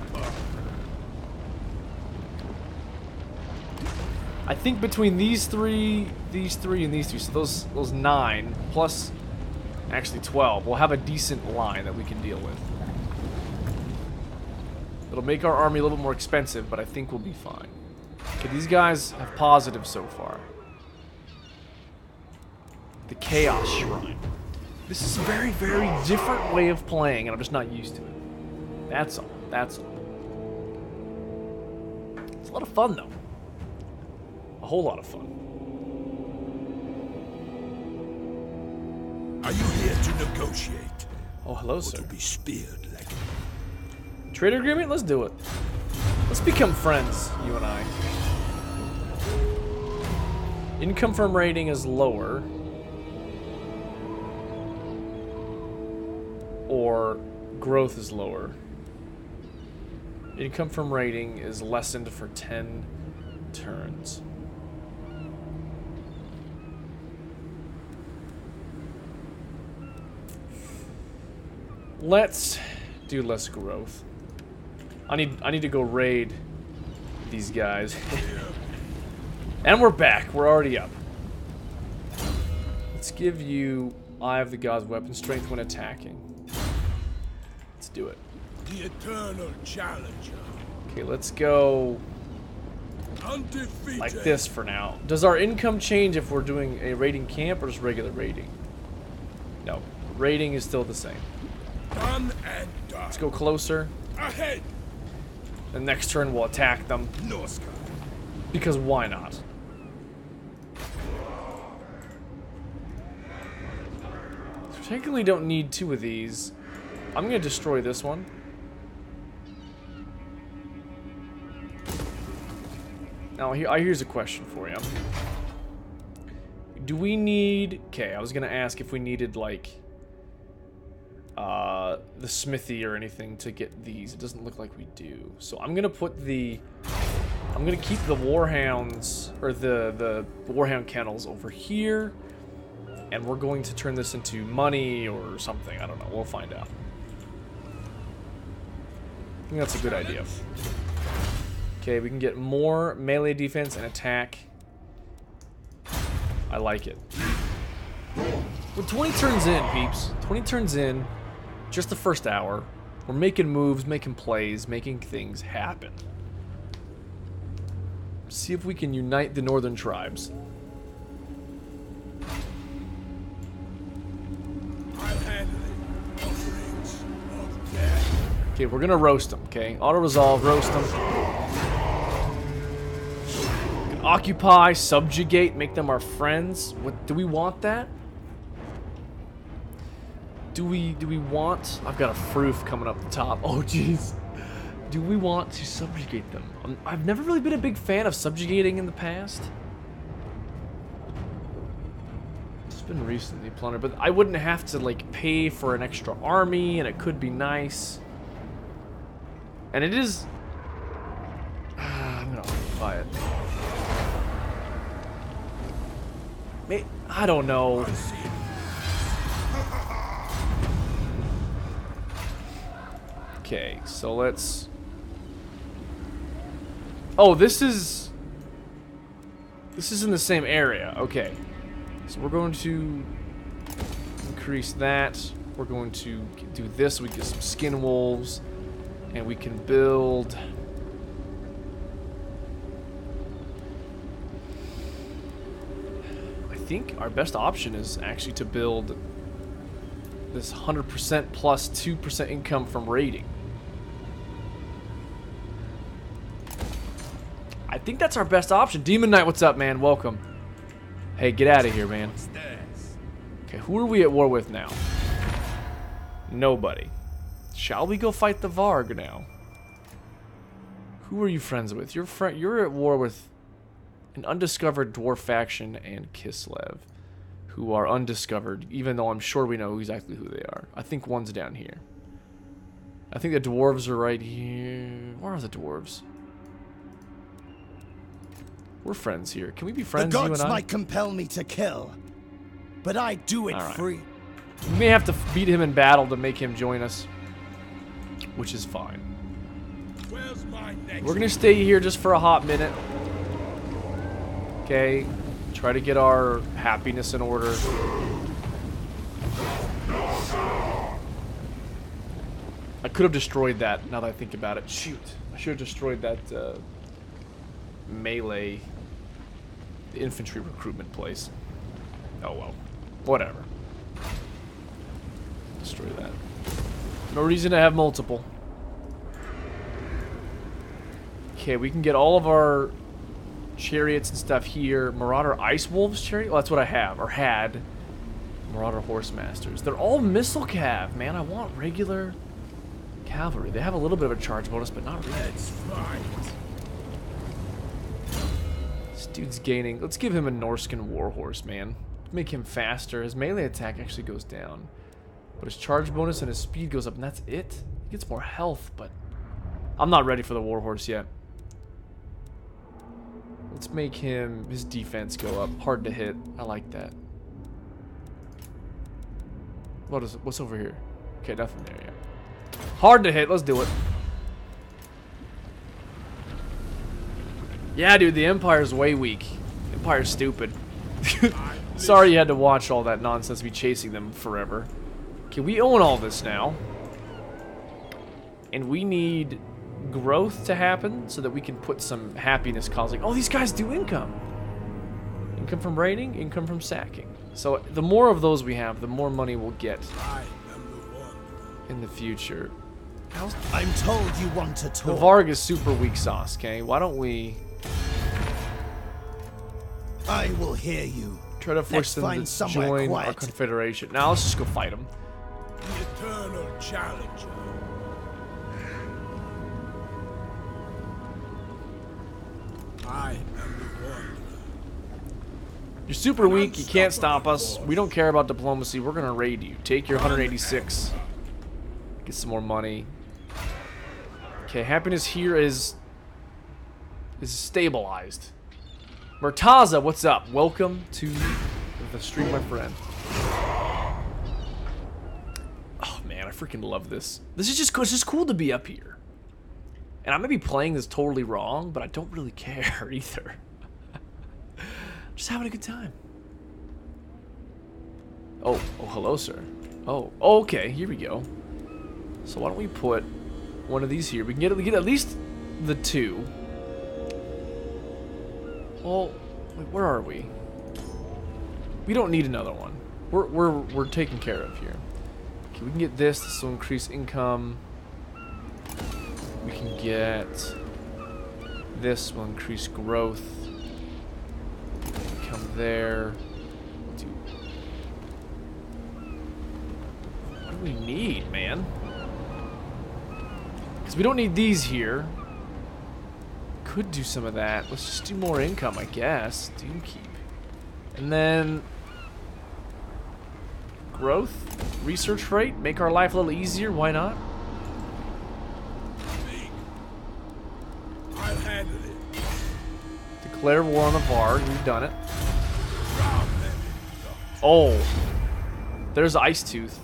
I think between these three, and these 3, so those 9 plus actually 12, we'll have a decent line that we can deal with. It'll make our army a little bit more expensive, but I think we'll be fine. Okay, these guys have positive so far. The Chaos Shrine. This is a very, very different way of playing, and I'm just not used to it. That's all. That's all. It's a lot of fun, though. A whole lot of fun. Are you here to negotiate? Oh, hello, Or sir. to be speared like... Trade agreement? Let's do it. Let's become friends, you and I. Income from raiding is lower. Or growth is lower. Income from raiding is lessened for 10 turns. Let's do less growth. I need to go raid these guys. And we're back. We're already up. Let's give you Eye of the Gods weapon strength when attacking. Let's do it. The eternal challenger. Okay, let's go Undefeated. like this for now. Does our income change if we're doing a raiding camp or just regular raiding? No. Raiding is still the same. Done and done. Let's go closer. Ahead. The next turn we'll attack them. Norsca. Because why not? Technically don't need 2 of these. I'm gonna destroy this one. Now here's a question for you. Do we need... Okay, I was gonna ask if we needed like the smithy or anything to get these. It doesn't look like we do. So I'm gonna put the... I'm gonna keep the warhounds, or the warhound kennels over here. And we're going to turn this into money or something. I don't know. We'll find out. I think that's a good idea. Okay, we can get more melee defense and attack. I like it. We're 20 turns in, peeps. 20 turns in. Just the first hour. We're making moves, making plays, making things happen. See if we can unite the northern tribes. Okay, we're gonna roast them, okay? Auto-resolve, roast them. Occupy, subjugate, make them our friends. What do we want that? Do we want... I've got a froof coming up the top. Oh, jeez. Do we want to subjugate them? I've never really been a big fan of subjugating in the past. It's been recently plundered, but I wouldn't have to, like, pay for an extra army, and it could be nice. And it is... I'm gonna occupy it. I don't know. Okay, so let's... Oh, this is in the same area. Okay. So we're going to increase that. We're going to do this. We get some skin wolves. And we can build... I think our best option is actually to build this 100% plus 2% income from raiding. I think that's our best option. Demon Knight, what's up, man? Welcome. Hey, get out of here, man. Okay, who are we at war with now? Nobody. Shall we go fight the Varg now? Who are you friends with? You're at war with an undiscovered dwarf faction and Kislev, who are undiscovered, even though I'm sure we know exactly who they are. I think one's down here. I think the dwarves are right here. Where are the dwarves? We're friends here. Can we be friends, The you gods and I? might compel me to kill, but I do it All right. free. We may have to beat him in battle to make him join us, which is fine. Where's my next? We're gonna stay here just for a hot minute. Okay, try to get our happiness in order. I could have destroyed that, now that I think about it. Shoot, I should have destroyed that melee, the infantry recruitment place. Oh well, whatever. Destroy that. No reason to have multiple. Okay, we can get all of our chariots and stuff here. Marauder Ice Wolves chariot? Well, that's what I have, or had. Marauder Horse Masters. They're all missile cav, man. I want regular cavalry. They have a little bit of a charge bonus, but not really. Let's fight. This dude's gaining. Let's give him a Norscan Warhorse, man. Make him faster. His melee attack actually goes down, but his charge bonus and his speed goes up, and that's it. He gets more health, but I'm not ready for the Warhorse yet. Let's make him, his defense go up. Hard to hit. I like that. What's over here? Okay, nothing there yet. Hard to hit. Let's do it. Yeah, dude, the Empire's way weak. Empire's stupid. Sorry you had to watch all that nonsense, be chasing them forever. Okay, we own all this now. And we need growth to happen so that we can put some happiness causing. Oh, these guys do income. Income from raiding, income from sacking. So the more of those we have, the more money we'll get in the future. I'm told you want to The talk. Varg is super weak sauce, okay? Why don't we I will hear you. try to force them find to somewhere join our quiet. confederation? Now let's just go fight them. The eternal challenger. I am the Wanderer. You're super weak, you can't stop us. We don't care about diplomacy, we're gonna raid you. Take your 186. Get some more money. Okay, happiness here is stabilized. Murtaza, what's up? Welcome to the stream, my friend. Oh man, I freaking love this. This is just cool. It's just cool to be up here. And I may be playing this totally wrong, but I don't really care either. Just having a good time. Oh, hello, sir. Oh, okay, here we go. So why don't we put one of these here? We can get at least the 2. Well, wait, where are we? We don't need another one. We're taken care of here. Okay, we can get this. This will increase income. We can get this. Will increase growth. Come there. We'll do. What do we need, man? Because we don't need these here. Could do some of that. Let's just do more income, I guess. Do keep. And then growth, research rate, make our life a little easier. Why not? I'll handle it. Declare war on the Varg. We've done it. Oh, there's Ice Tooth.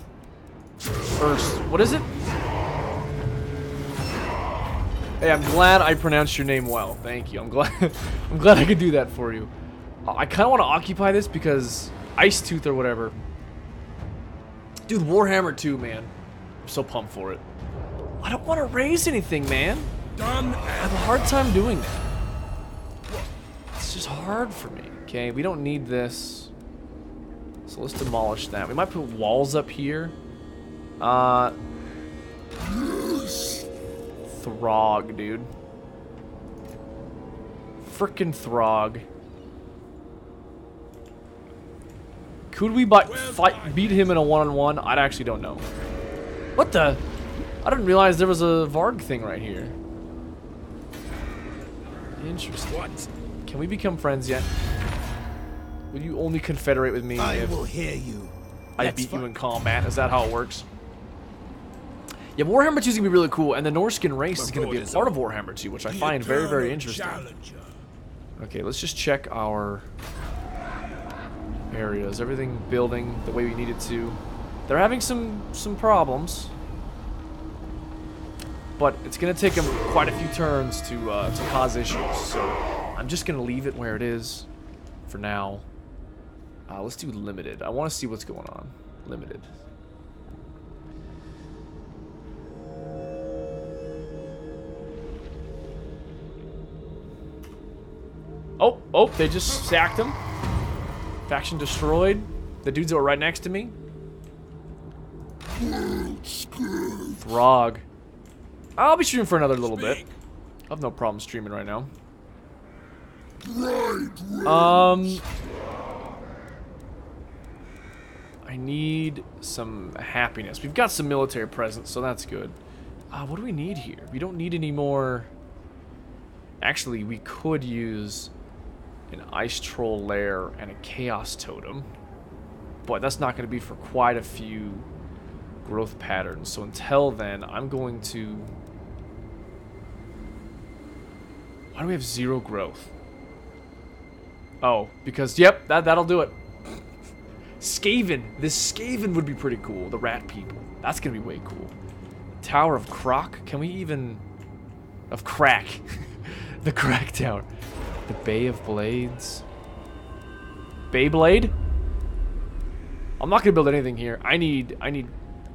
Or what is it? Hey, I'm glad I pronounced your name well. Thank you. I'm glad I could do that for you. I kind of want to occupy this because Ice Tooth or whatever. Dude, Warhammer 2, man. I'm so pumped for it. I don't want to raise anything, man. Done. I have a hard time doing that. It's just hard for me. Okay, we don't need this. So let's demolish that. We might put walls up here. Throg, dude. Frickin' Throg. Could we beat him in a one-on-one? I actually don't know. What the? I didn't realize there was a Varg thing right here. Interesting. What? Can we become friends yet? Will you only confederate with me I if will hear you. I beat you in combat? Is that how it works? Yeah, Warhammer 2 is going to be really cool, and the Norscan race is going to be a part of Warhammer 2, which I find very, very interesting. Okay, let's just check our areas. Everything building the way we need it to. They're having some problems, but it's going to take them quite a few turns to cause issues. So I'm just going to leave it where it is for now. Let's do limited. I want to see what's going on. Limited. Oh, they just sacked him. Faction destroyed. The dudes that were right next to me. Throg. I'll be streaming for another little bit. I have no problem streaming right now. I need some happiness. We've got some military presence, so that's good. What do we need here? We don't need any more. Actually, we could use an Ice Troll Lair and a Chaos Totem. But that's not going to be for quite a few growth patterns. So until then, I'm going to... Why do we have 0 growth? Oh, because, yep, that'll do it. Skaven. This Skaven would be pretty cool. The rat people. That's going to be way cool. Tower of Croc. Can we even... Of Crack. The Crack Tower. The Bay of Blades. Beyblade. I'm not gonna build anything here.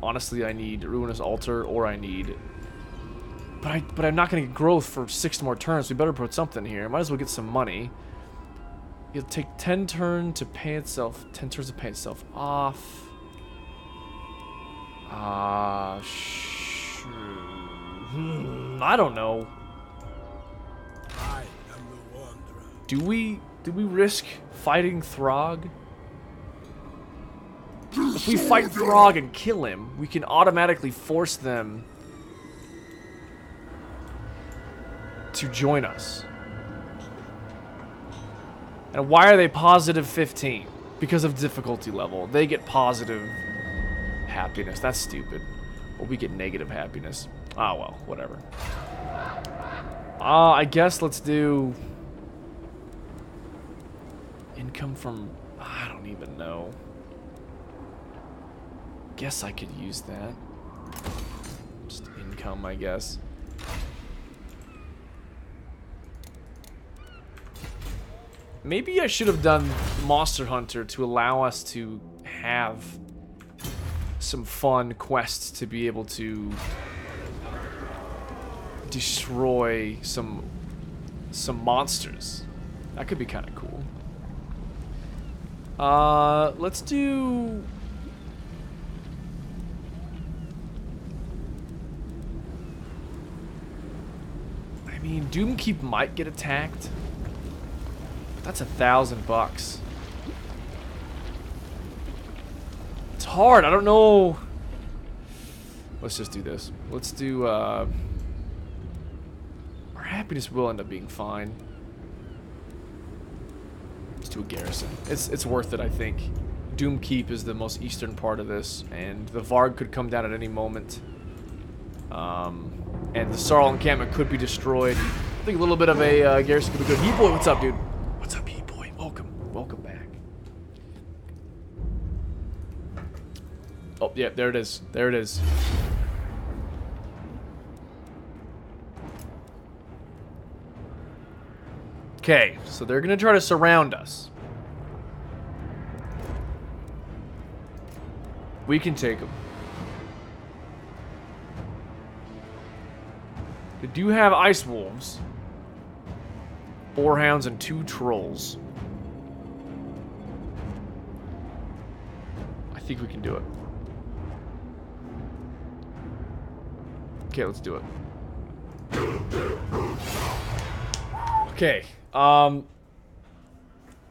Honestly, I need Ruinous Altar, or I need... But I'm not gonna get growth for 6 more turns. We better put something here. Might as well get some money. It'll take 10 turns to pay itself. 10 turns to pay itself off. I don't know. I am the Wanderer. Do we risk fighting Throg? If we fight Throg and kill him, we can automatically force them to join us. And why are they positive 15? Because of difficulty level. They get positive happiness. That's stupid. Well, we get negative happiness. Ah, well, whatever. I guess let's do income from... I don't even know. Guess I could use that. Just income, I guess. Maybe I should have done Monster Hunter to allow us to have some fun quests to be able to destroy some monsters. That could be kind of cool. Let's do... I mean, Doomkeep might get attacked. That's $1,000. It's hard. I don't know. Let's just do this. Let's do, our happiness will end up being fine. Let's do a garrison. It's worth it, I think. Doomkeep is the most eastern part of this, and the Varg could come down at any moment. And the Sarl encampment could be destroyed. I think a little bit of a garrison could be good. Heat Boy, what's up, dude? What's up, Heat Boy? Welcome back. Oh, yeah, there it is. There it is. Okay, so they're gonna try to surround us. We can take them. They do have ice wolves, boarhounds, and 2 trolls. I think we can do it. Okay, let's do it. Okay.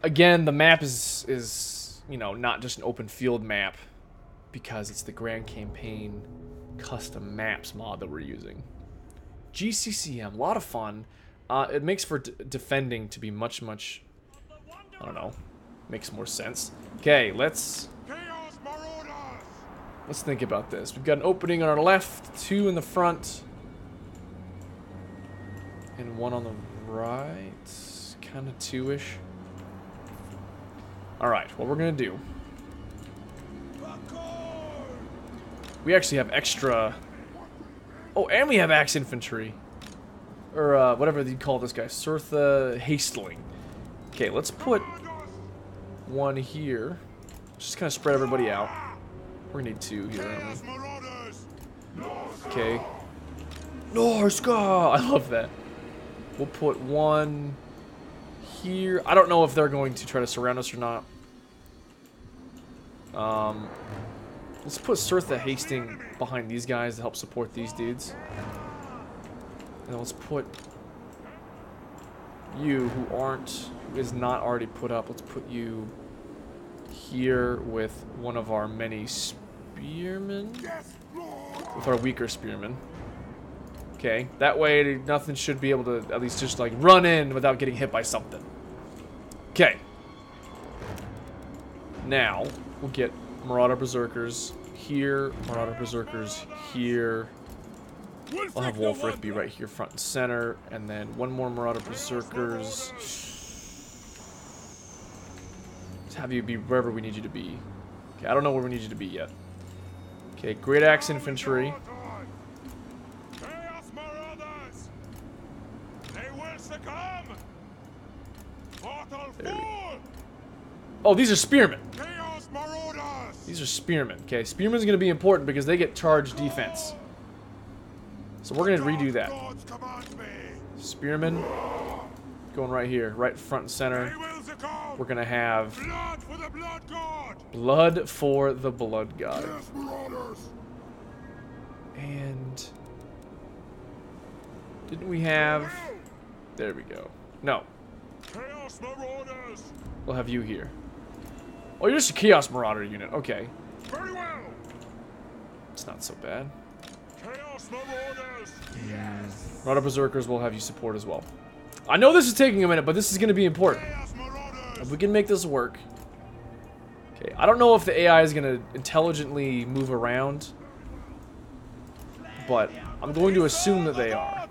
Again, the map is you know, not just an open field map, because it's the Grand Campaign custom maps mod that we're using. GCCM, a lot of fun. It makes for defending to be much, I don't know, makes more sense. Okay, let's think about this. We've got an opening on our left, 2 in the front, and 1 on the right. Kind of 2-ish. Alright, what we're gonna do. We actually have extra... Oh, and we have axe infantry. Or, whatever you call this guy. Surtha Hastling. Okay, let's put 1 here. Just kind of spread everybody out. We're gonna need 2 here, aren't we? Okay. Norsca! I love that. We'll put 1 here. I don't know if they're going to try to surround us or not. Let's put Surtha Hastings behind these guys to help support these dudes. And let's put you, who is not already put up. Let's put you here with one of our many spearmen. With our weaker spearmen. Okay, that way nothing should be able to at least just like run in without getting hit by something. Okay. Now, we'll get Marauder Berserkers here, Marauder Berserkers here. I'll have Wulfric be right here front and center, and then 1 more Marauder Berserkers. Just have you be wherever we need you to be. Okay, I don't know where we need you to be yet. Okay, Great Axe Infantry. There we go. Oh, these are spearmen. Chaos Marauders! These are spearmen. Okay, spearmen's gonna be important because they get charged defense. So we're gonna redo that. Gods command me. Spearmen going right here, right front and center. We're gonna have Blood for the Blood God! blood for the blood god. Chaos Marauders! And didn't we have? There we go. No, Chaos Marauders! we'll have you here. Oh, you're just a Chaos Marauder unit. Okay, Very well! it's not so bad. Chaos Marauders! Yes! Marauder Berserkers will have you support as well. I know this is taking a minute, but this is going to be important. Chaos Marauders! If we can make this work. Okay, I don't know if the AI is going to intelligently move around, but I'm going to assume that they are.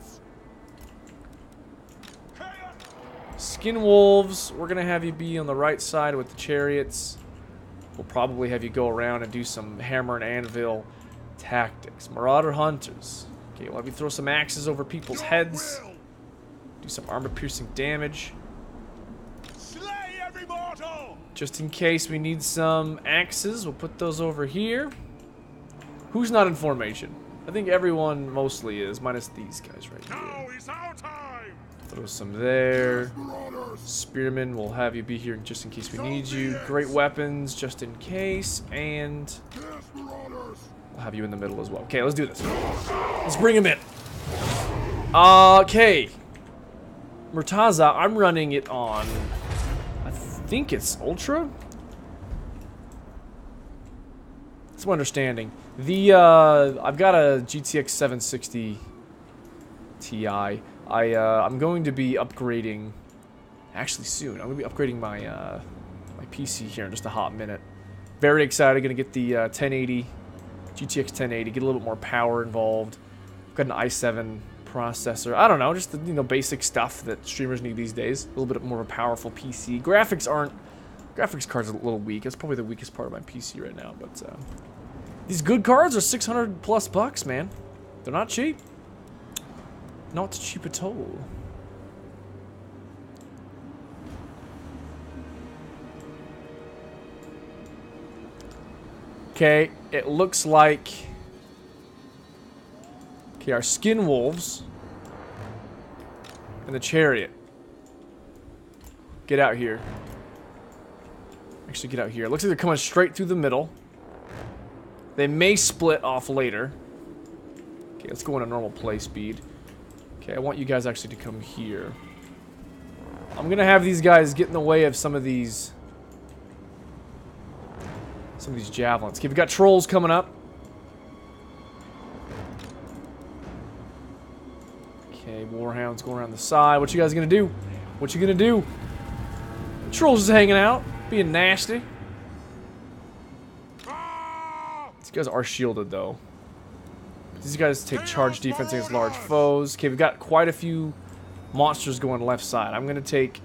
Skin Wolves, we're going to have you be on the right side with the chariots. We'll probably have you go around and do some hammer and anvil tactics. Marauder Hunters. Okay, we'll have you throw some axes over people's heads. Do some armor-piercing damage. Slay every mortal! Just in case we need some axes, we'll put those over here. Who's not in formation? I think everyone mostly is, minus these guys right here. Now is our time! Throw some there. Spearmen, we'll have you be here just in case we need you. Great weapons, just in case. And we'll have you in the middle as well. Okay, let's do this. Let's bring him in. Okay. Murtaza, I'm running it on, I think it's Ultra? That's my understanding. The, I've got a GTX 760 Ti. I'm going to be upgrading, actually soon, I'm going to be upgrading my, my PC here in just a hot minute. Very excited, going to get the 1080, GTX 1080, get a little bit more power involved. I've got an i7 processor. I don't know, just the, you know, basic stuff that streamers need these days. A little bit more of a powerful PC. Graphics cards are a little weak. That's probably the weakest part of my PC right now, but these good cards are 600 plus bucks, man. They're not cheap. Not cheap at all. Okay, it looks like okay, our Skin Wolves and the Chariot. Get out here. Actually, get out here. It looks like they're coming straight through the middle. They may split off later. Okay, let's go on a normal play speed. Okay, I want you guys actually to come here. I'm gonna have these guys get in the way of some of these javelins. Okay, we've got trolls coming up. Okay, warhounds going around the side. What you guys gonna do? What you gonna do? Trolls just hanging out, being nasty. These guys are shielded though. These guys take charge defense against large foes. Okay, we've got quite a few monsters going left side. I'm gonna take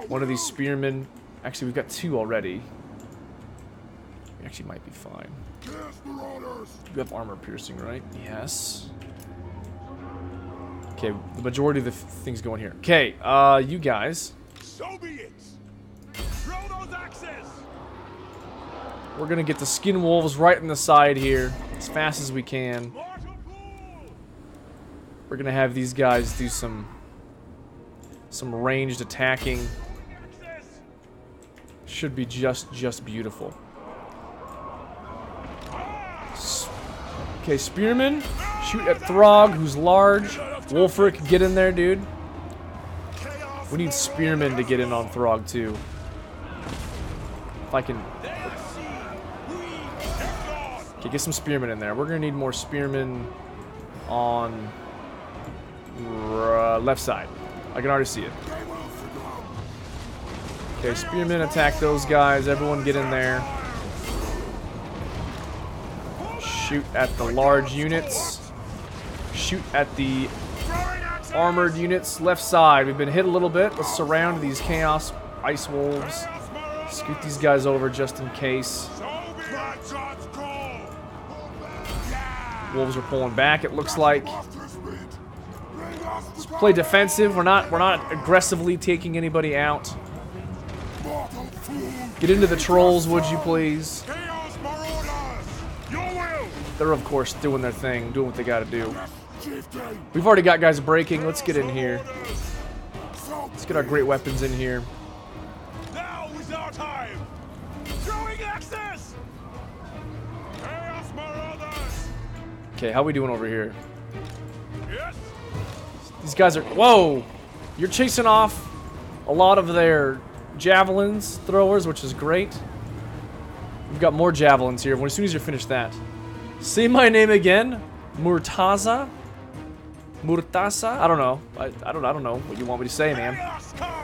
one of these spearmen. Actually, we've got two already. We actually might be fine. You have armor piercing, right? Yes. Okay, the majority of the things going here. Okay, you guys. So be it. Throw those axes. We're gonna get the Skin Wolves right in the side here as fast as we can. We're gonna have these guys do some ranged attacking. Should be just beautiful. Okay, Spearman, shoot at Throg, who's large. Wulfric, get in there, dude. We need Spearmen to get in on Throg too. If I can. Okay, get some Spearmen in there. We're gonna need more Spearmen on left side. I can already see it. Okay, Spearmen attack those guys. Everyone get in there. Shoot at the large units. Shoot at the armored units. Left side. We've been hit a little bit. Let's surround these Chaos Ice Wolves. Scoot these guys over just in case. Wolves are pulling back, it looks like. Let's play defensive. We're not aggressively taking anybody out. Get into the trolls, would you please? Chaos Marauders! Your will! They're, of course, doing their thing, doing what they gotta do. We've already got guys breaking. Let's get in here. Let's get our great weapons in here. Now is our time! Throwing axes! Chaos Marauders! Okay, how we doing over here? Yes! These guys are... Whoa! You're chasing off a lot of their javelins throwers, which is great. We've got more javelins here. As soon as you're finished that. Say my name again. Murtaza? Murtaza? I don't know. I don't know what you want me to say, man.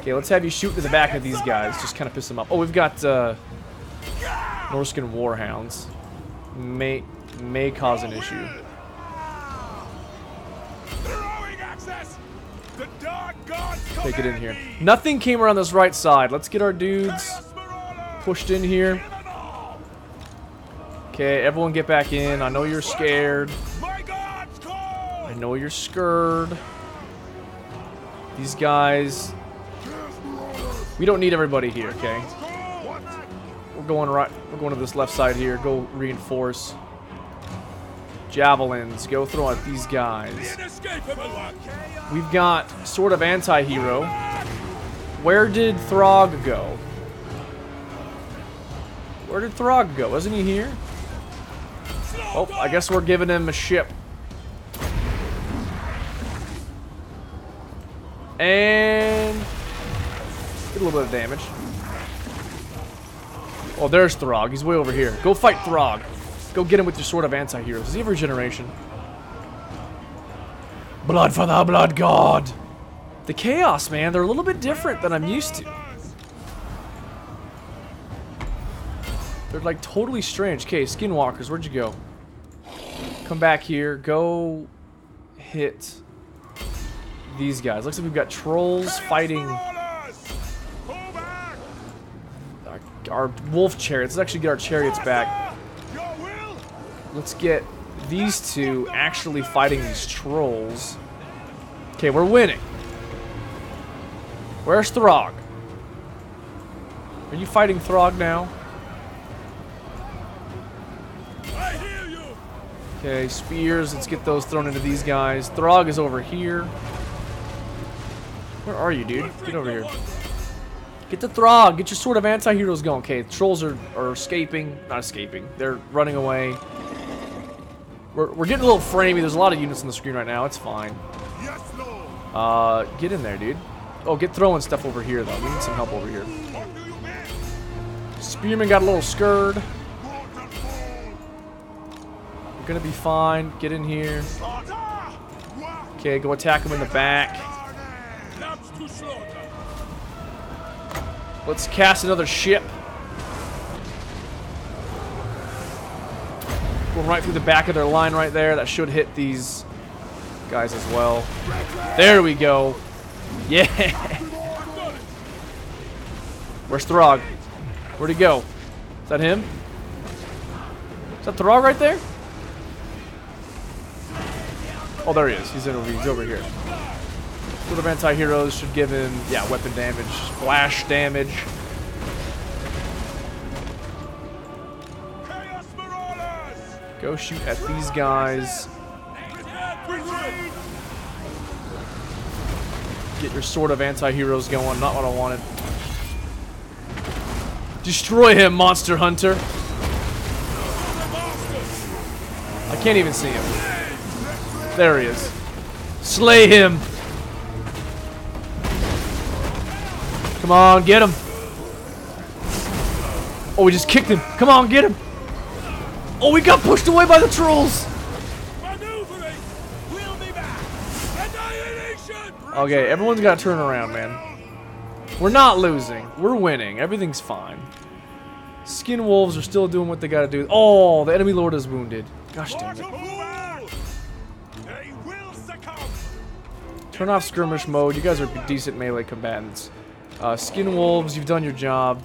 Okay, let's have you shoot to the back of these guys. Just kind of piss them up. Oh, we've got Norscan warhounds. May cause an issue. Okay, get in here. Nothing came around this right side. Let's get our dudes pushed in here. Okay, everyone get back in. I know you're scared. I know you're scared. These guys... We don't need everybody here, okay? We're going right. We're going to this left side here. Go reinforce. Javelins. Go throw at these guys. We've got sort of anti-hero. Where did Throg go? Where did Throg go? Wasn't he here? Oh, I guess we're giving him a ship. And get a little bit of damage. Oh, there's Throg. He's way over here. Go fight Throg. Go get him with your sword of anti-heroes. Does he have regeneration? Blood for the blood god. The chaos, man. They're a little bit different than I'm used to. They're like totally strange. Okay, skinwalkers, where'd you go? Come back here. Go hit these guys. Looks like we've got trolls fighting our wolf chariots. Let's actually get our chariots back. Let's get these two actually fighting these trolls. Okay, we're winning. Where's Throg? Are you fighting Throg now? Okay, spears. Let's get those thrown into these guys. Throg is over here. Where are you, dude? Get over here. Get the Throg. Get your sword of anti-heroes going. Okay, the trolls are escaping. Not escaping. They're running away. We're getting a little framey. There's a lot of units on the screen right now. It's fine. Get in there, dude. Oh, get throwing stuff over here, though. We need some help over here. Spearman got a little scared. We're gonna be fine. Get in here. Okay, go attack him in the back. Let's cast another ship. Going right through the back of their line right there. That should hit these guys as well. There we go. Yeah. Where's Throg? Where'd he go? Is that him? Is that Throg right there? Oh, there he is. He's over here. Sword of anti-heroes should give him, yeah, weapon damage, splash damage. Go shoot at these guys. Get your sword of anti-heroes going. Not what I wanted. Destroy him, monster hunter. I can't even see him. There he is. Slay him. Come on, get him. Oh, we just kicked him. Come on, get him. Oh, we got pushed away by the trolls. Okay, everyone's got to turn around, man. We're not losing. We're winning. Everything's fine. Skin wolves are still doing what they got to do. Oh, the enemy lord is wounded. Gosh damn it. Turn off skirmish mode. You guys are decent melee combatants. Skin wolves, you've done your job.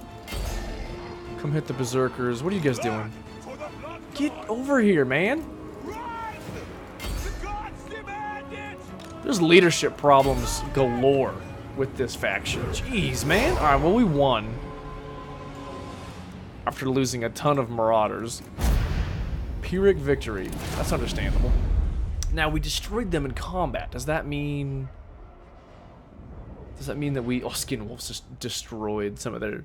Come hit the berserkers. What are you guys doing? Get over here, man. There's leadership problems galore with this faction. Jeez, man. Alright, well, we won. after losing a ton of marauders. Pyrrhic victory. That's understandable. Now, we destroyed them in combat. Does that mean... Does that mean that we... Oh, Skin Wolves just destroyed some of their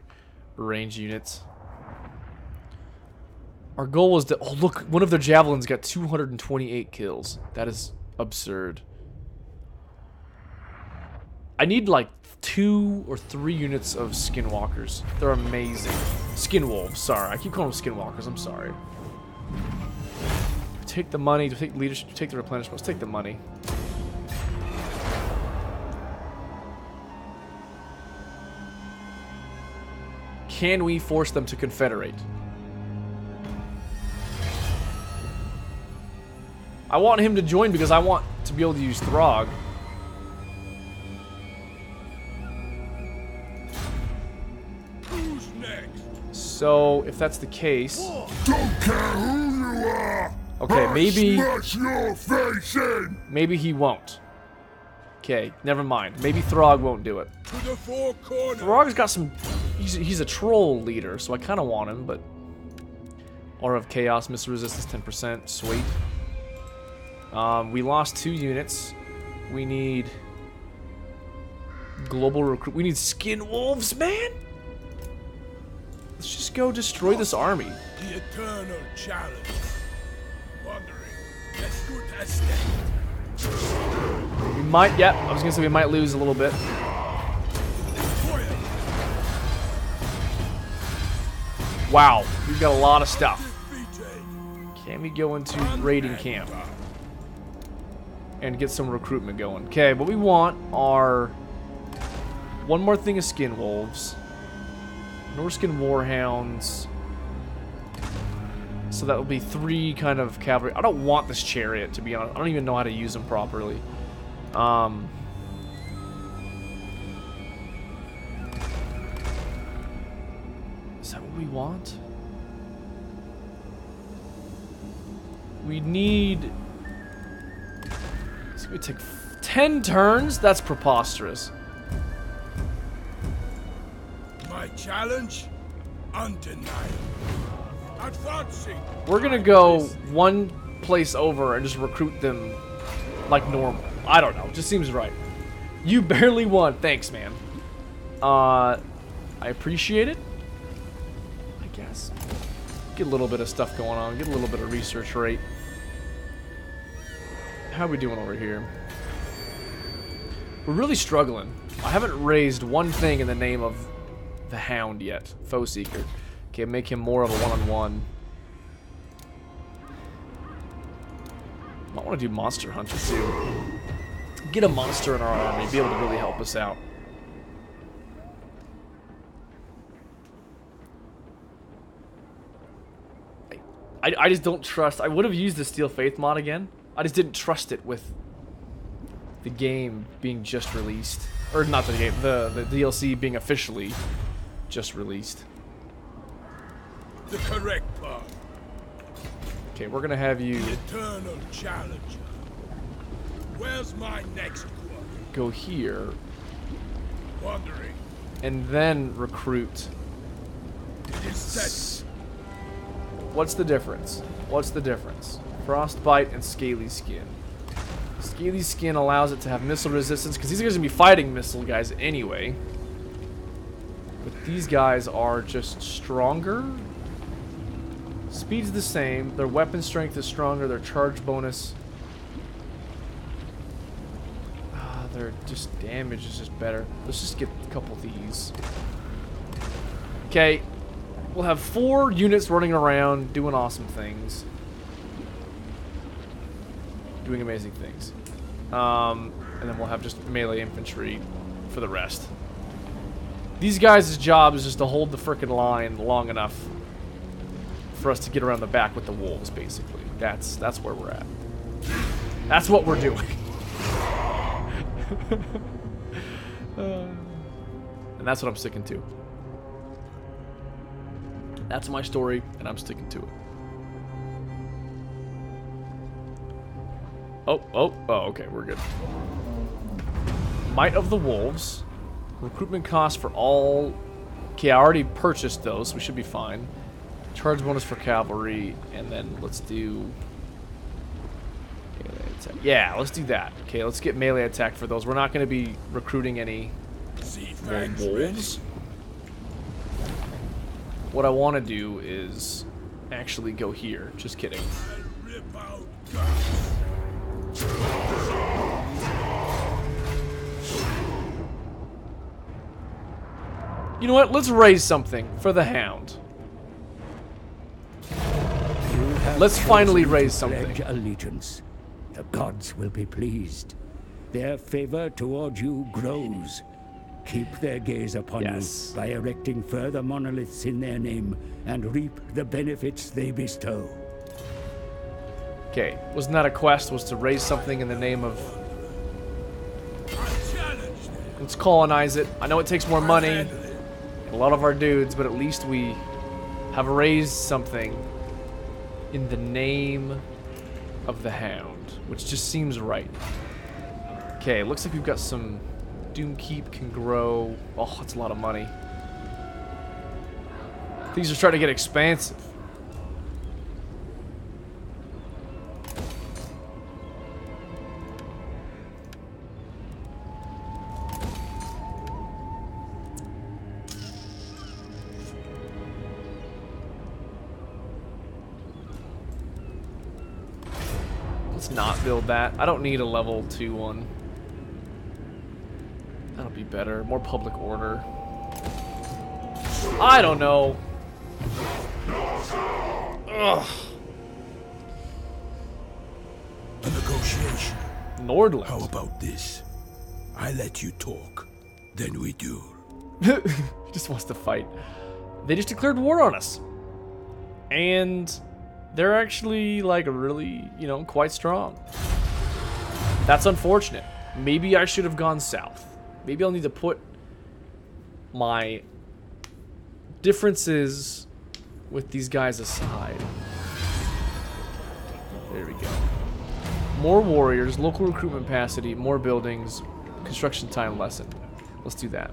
range units. Our goal was to... Oh, look. One of their javelins got 228 kills. That is absurd. I need, like, 2 or 3 units of Skinwalkers. They're amazing. Skin Wolves. Sorry. I keep calling them Skinwalkers. I'm sorry. Take the money. Take leadership. Take the replenishment. Let's take the money. Can we force them to confederate? I want him to join because I want to be able to use Throg. Who's next? So, if that's the case... Don't care who you are! Okay, maybe... Smash your face in! Maybe he won't. Okay, never mind. Maybe Throg won't do it. To the four corners! Throg's got some... He's a troll leader, so I kind of want him, but... Aura of Chaos, missile resistance 10%. Sweet. We lost 2 units. We need... Global recruit... We need Skin Wolves, man! Let's just go destroy this army. The eternal challenge. Wandering. As good as dead. We might... Yep, I was gonna say we might lose a little bit. Wow, we've got a lot of stuff. Can we go into raiding camp and get some recruitment going? Okay, what we want are one more thing of Skin Wolves, Norscan Warhounds. So that will be 3 kind of cavalry. I don't want this chariot, to be honest. I don't even know how to use them properly. Is that what we want? We need... It's gonna take 10 turns? That's preposterous. My challenge? Undeniable. Advancing. We're gonna go one place over and just recruit them like normal. I don't know. It just seems right. You barely won. Thanks, man. I appreciate it. I guess. Get a little bit of stuff going on. Get a little bit of research rate. How are we doing over here? We're really struggling. I haven't raised one thing in the name of the Hound yet. Foe Seeker. Okay, make him more of a one-on-one. Might want to do Monster Hunter too. Get a monster in our army, be able to really help us out. I just don't trust. I would have used the Steel Faith mod again. I just didn't trust it with the game being just released. Or not the game, the DLC being officially just released. The correct path. Okay, we're gonna have you Eternal challenge. Where's my next one? go here Wandering. and then recruit. It is set. What's the difference? What's the difference? Frostbite and Scaly Skin. Scaly Skin allows it to have missile resistance because these guys are gonna be fighting missile guys anyway. But these guys are just stronger. Speed's the same. Their weapon strength is stronger. Their charge bonus. Their just damage is just better. Let's just get a couple of these. Okay. We'll have 4 units running around doing awesome things. Doing amazing things. And then we'll have just melee infantry for the rest. These guys' job is just to hold the frickin' line long enough for us to get around the back with the wolves, basically. That's where we're at. That's what we're doing. And that's what I'm sticking to. That's my story, and I'm sticking to it. Oh, okay, we're good. Might of the Wolves. Recruitment costs for all... Okay, I already purchased those, so we should be fine. Charge bonus for cavalry, and then let's do melee attack. Yeah, let's do that. Okay, let's get melee attack for those. We're not going to be recruiting any more wolves. What I want to do is actually go here. Just kidding. You know what? Let's raise something for the Hound. Let's finally raise something. Pledge allegiance. The gods will be pleased. Their favor toward you grows. Keep their gaze upon you by erecting further monoliths in their name and reap the benefits they bestow. Okay, wasn't that a quest? Was to raise something in the name of... Let's colonize it. I know it takes more money and a lot of our dudes, but at least we have raised something in the name of the Hound, which just seems right. Okay, looks like we've got some... Doomkeep can grow. Oh, that's a lot of money. Things are starting to get expansive. Let's not build that. I don't need a level 2 one. That'll be better. More public order. I don't know. Ugh. A negotiation. Nordland. How about this? I let you talk, then we duel. He just wants to fight. They just declared war on us. And they're actually, like, really, you know, quite strong. That's unfortunate. Maybe I should have gone south. Maybe I'll need to put my differences with these guys aside. There we go. More warriors, local recruitment capacity, more buildings, construction time lessened. Let's do that.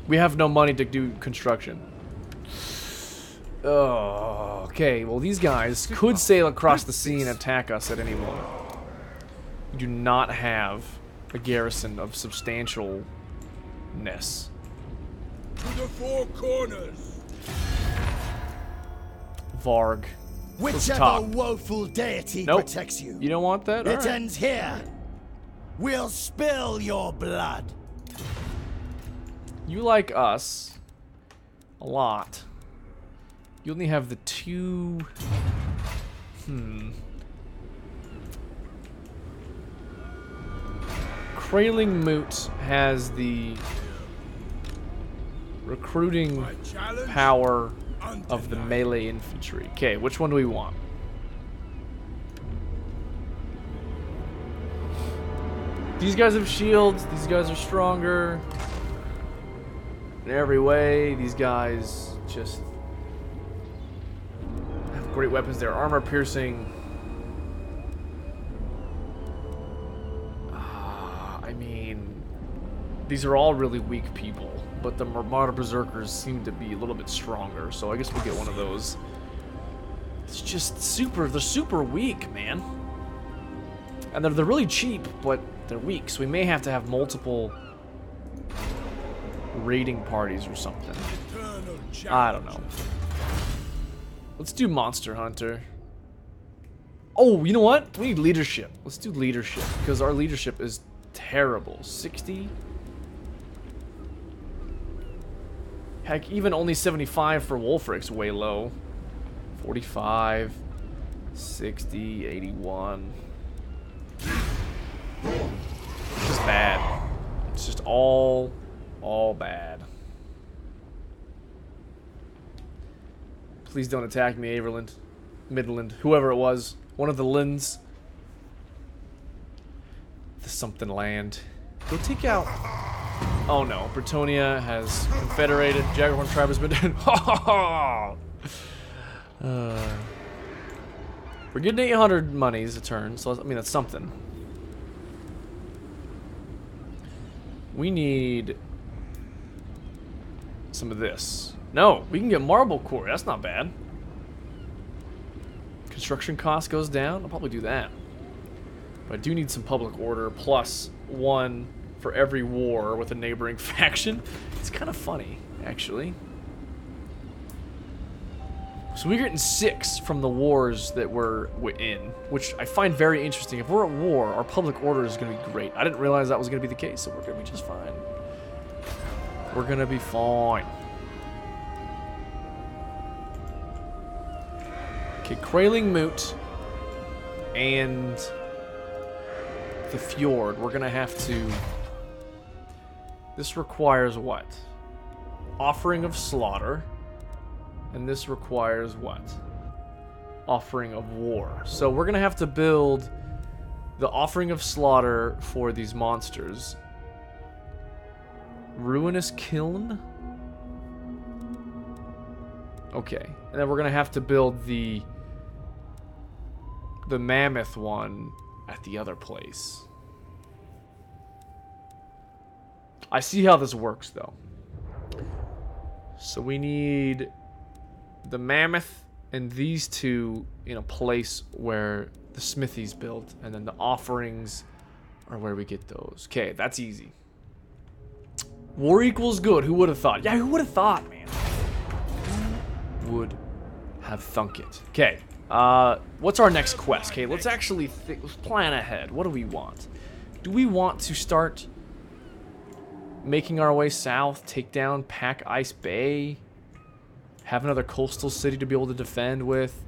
We have no money to do construction. Oh, okay. Well, these guys could sail across the sea and attack us at any moment. We do not have a garrison of substantialness. To the four corners. Varg. Whichever woeful deity protects you. You don't want that? It ends here. We'll spill your blood. You like us a lot. You only have the 2... Kraling Moot has the recruiting power of the melee infantry. Okay, which one do we want? These guys have shields. These guys are stronger. In every way, these guys just have great weapons. Their armor piercing. I mean, these are all really weak people, but the Marauder Berserkers seem to be a little bit stronger, so I guess we'll get one of those. It's just super, they're super weak, man. And they're really cheap, but they're weak, so we may have to have multiple raiding parties or something. I don't know. Let's do Monster Hunter. Oh, you know what? We need leadership. Let's do leadership, because our leadership is terrible. 60? Heck, even only 75 for Wulfric's way low. 45, 60, 81. It's just bad. It's just all bad. Please don't attack me, Averland. Midland. Whoever it was. One of the Linds. The something land. Go take out... Oh no. Bretonia has confederated. Jaguarhorn tribe has been dead. We're getting 800 monies a turn, so I mean that's something. We need some of this. No, we can get marble quarry. That's not bad. Construction cost goes down. I'll probably do that. But I do need some public order plus 1 for every war with a neighboring faction. It's kind of funny, actually. So we're getting 6 from the wars that we're in, which I find very interesting. If we're at war, our public order is going to be great. I didn't realize that was going to be the case, so we're going to be just fine. We're going to be fine. Okay, Krailing Moot and the Fjord. We're going to have to... This requires what? Offering of slaughter. And this requires what? Offering of war. So we're going to have to build the offering of slaughter for these monsters. Ruinous Kiln? Okay. And then we're going to have to build the mammoth one at the other place. I see how this works, though. So we need the mammoth and these 2 in a place where the smithy's built, and then the offerings are where we get those. Okay, that's easy. War equals good. Who would have thought? Yeah, who would have thought, man? Who would have thunk it? Okay. What's our next quest? Okay, let's actually let's plan ahead. What do we want? Do we want to start making our way south, take down Pack Ice Bay, have another coastal city to be able to defend with?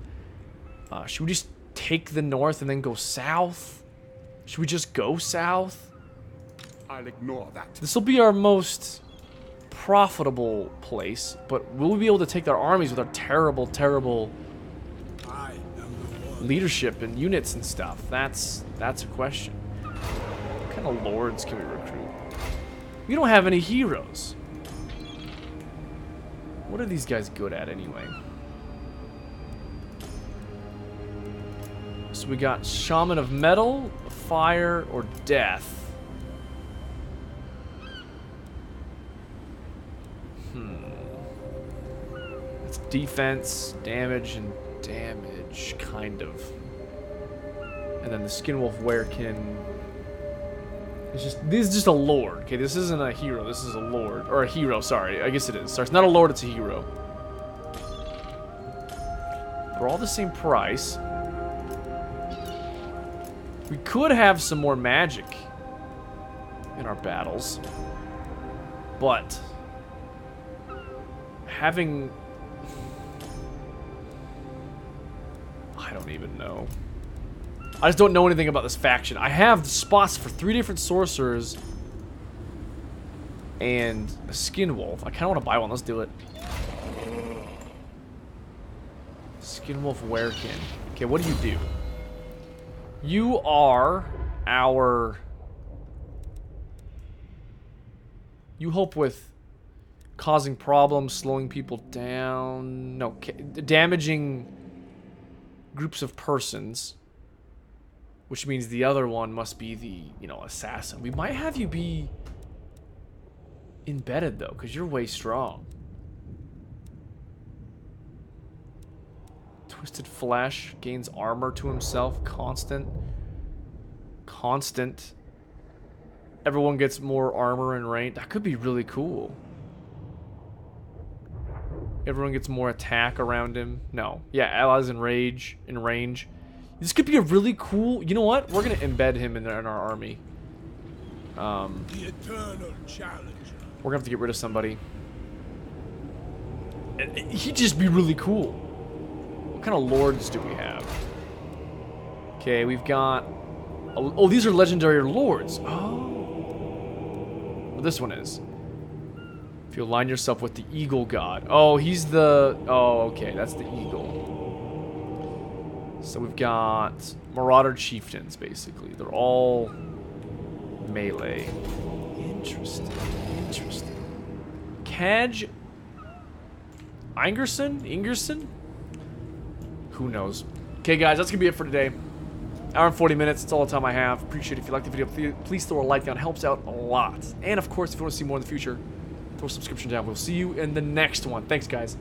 Should we just take the north and then go south? Should we just go south? I'll ignore that. This will be our most profitable place, but will we be able to take their armies with our terrible, terrible leadership and units and stuff? That's a question. What kind of lords can we recruit? We don't have any heroes. What are these guys good at anyway? So we got Shaman of Metal, Fire, or Death. It's defense, damage, and damage, kind of. And then the Skinwolf Werekin. This is just a lord. Okay, this isn't a hero. This is a lord, or a hero. Sorry, I guess it is. Sorry, it's not a lord. It's a hero. They're all the same price. We could have some more magic in our battles, but having... I don't even know. I just don't know anything about this faction. I have spots for 3 different sorcerers and a Skinwolf. I kind of want to buy one. Let's do it. Skinwolf Werekin. Okay, what do you do? You are our... You help with causing problems, slowing people down... No, damaging groups of persons. Which means the other one must be the, you know, assassin. We might have you be embedded, though, because you're way strong. Twisted Flesh gains armor to himself. Constant. Everyone gets more armor and range. That could be really cool. Everyone gets more attack around him. No. Yeah, allies in range. This could be a really cool... You know what? We're going to embed him in our army. The eternal challenger. We're going to have to get rid of somebody. He'd just be really cool. What kind of lords do we have? Okay, we've got... Oh, these are legendary lords. Oh. Well, this one is. If you align yourself with the Eagle God. Oh, he's the... Oh, okay. That's the Eagle. So we've got Marauder Chieftains, basically. They're all melee. Interesting. Kaj... Ingerson? Who knows? Okay, guys, that's going to be it for today. Hour and 40 minutes. That's all the time I have. Appreciate it. If you liked the video, please throw a like down. It helps out a lot. And, of course, if you want to see more in the future, throw a subscription down. We'll see you in the next one. Thanks, guys.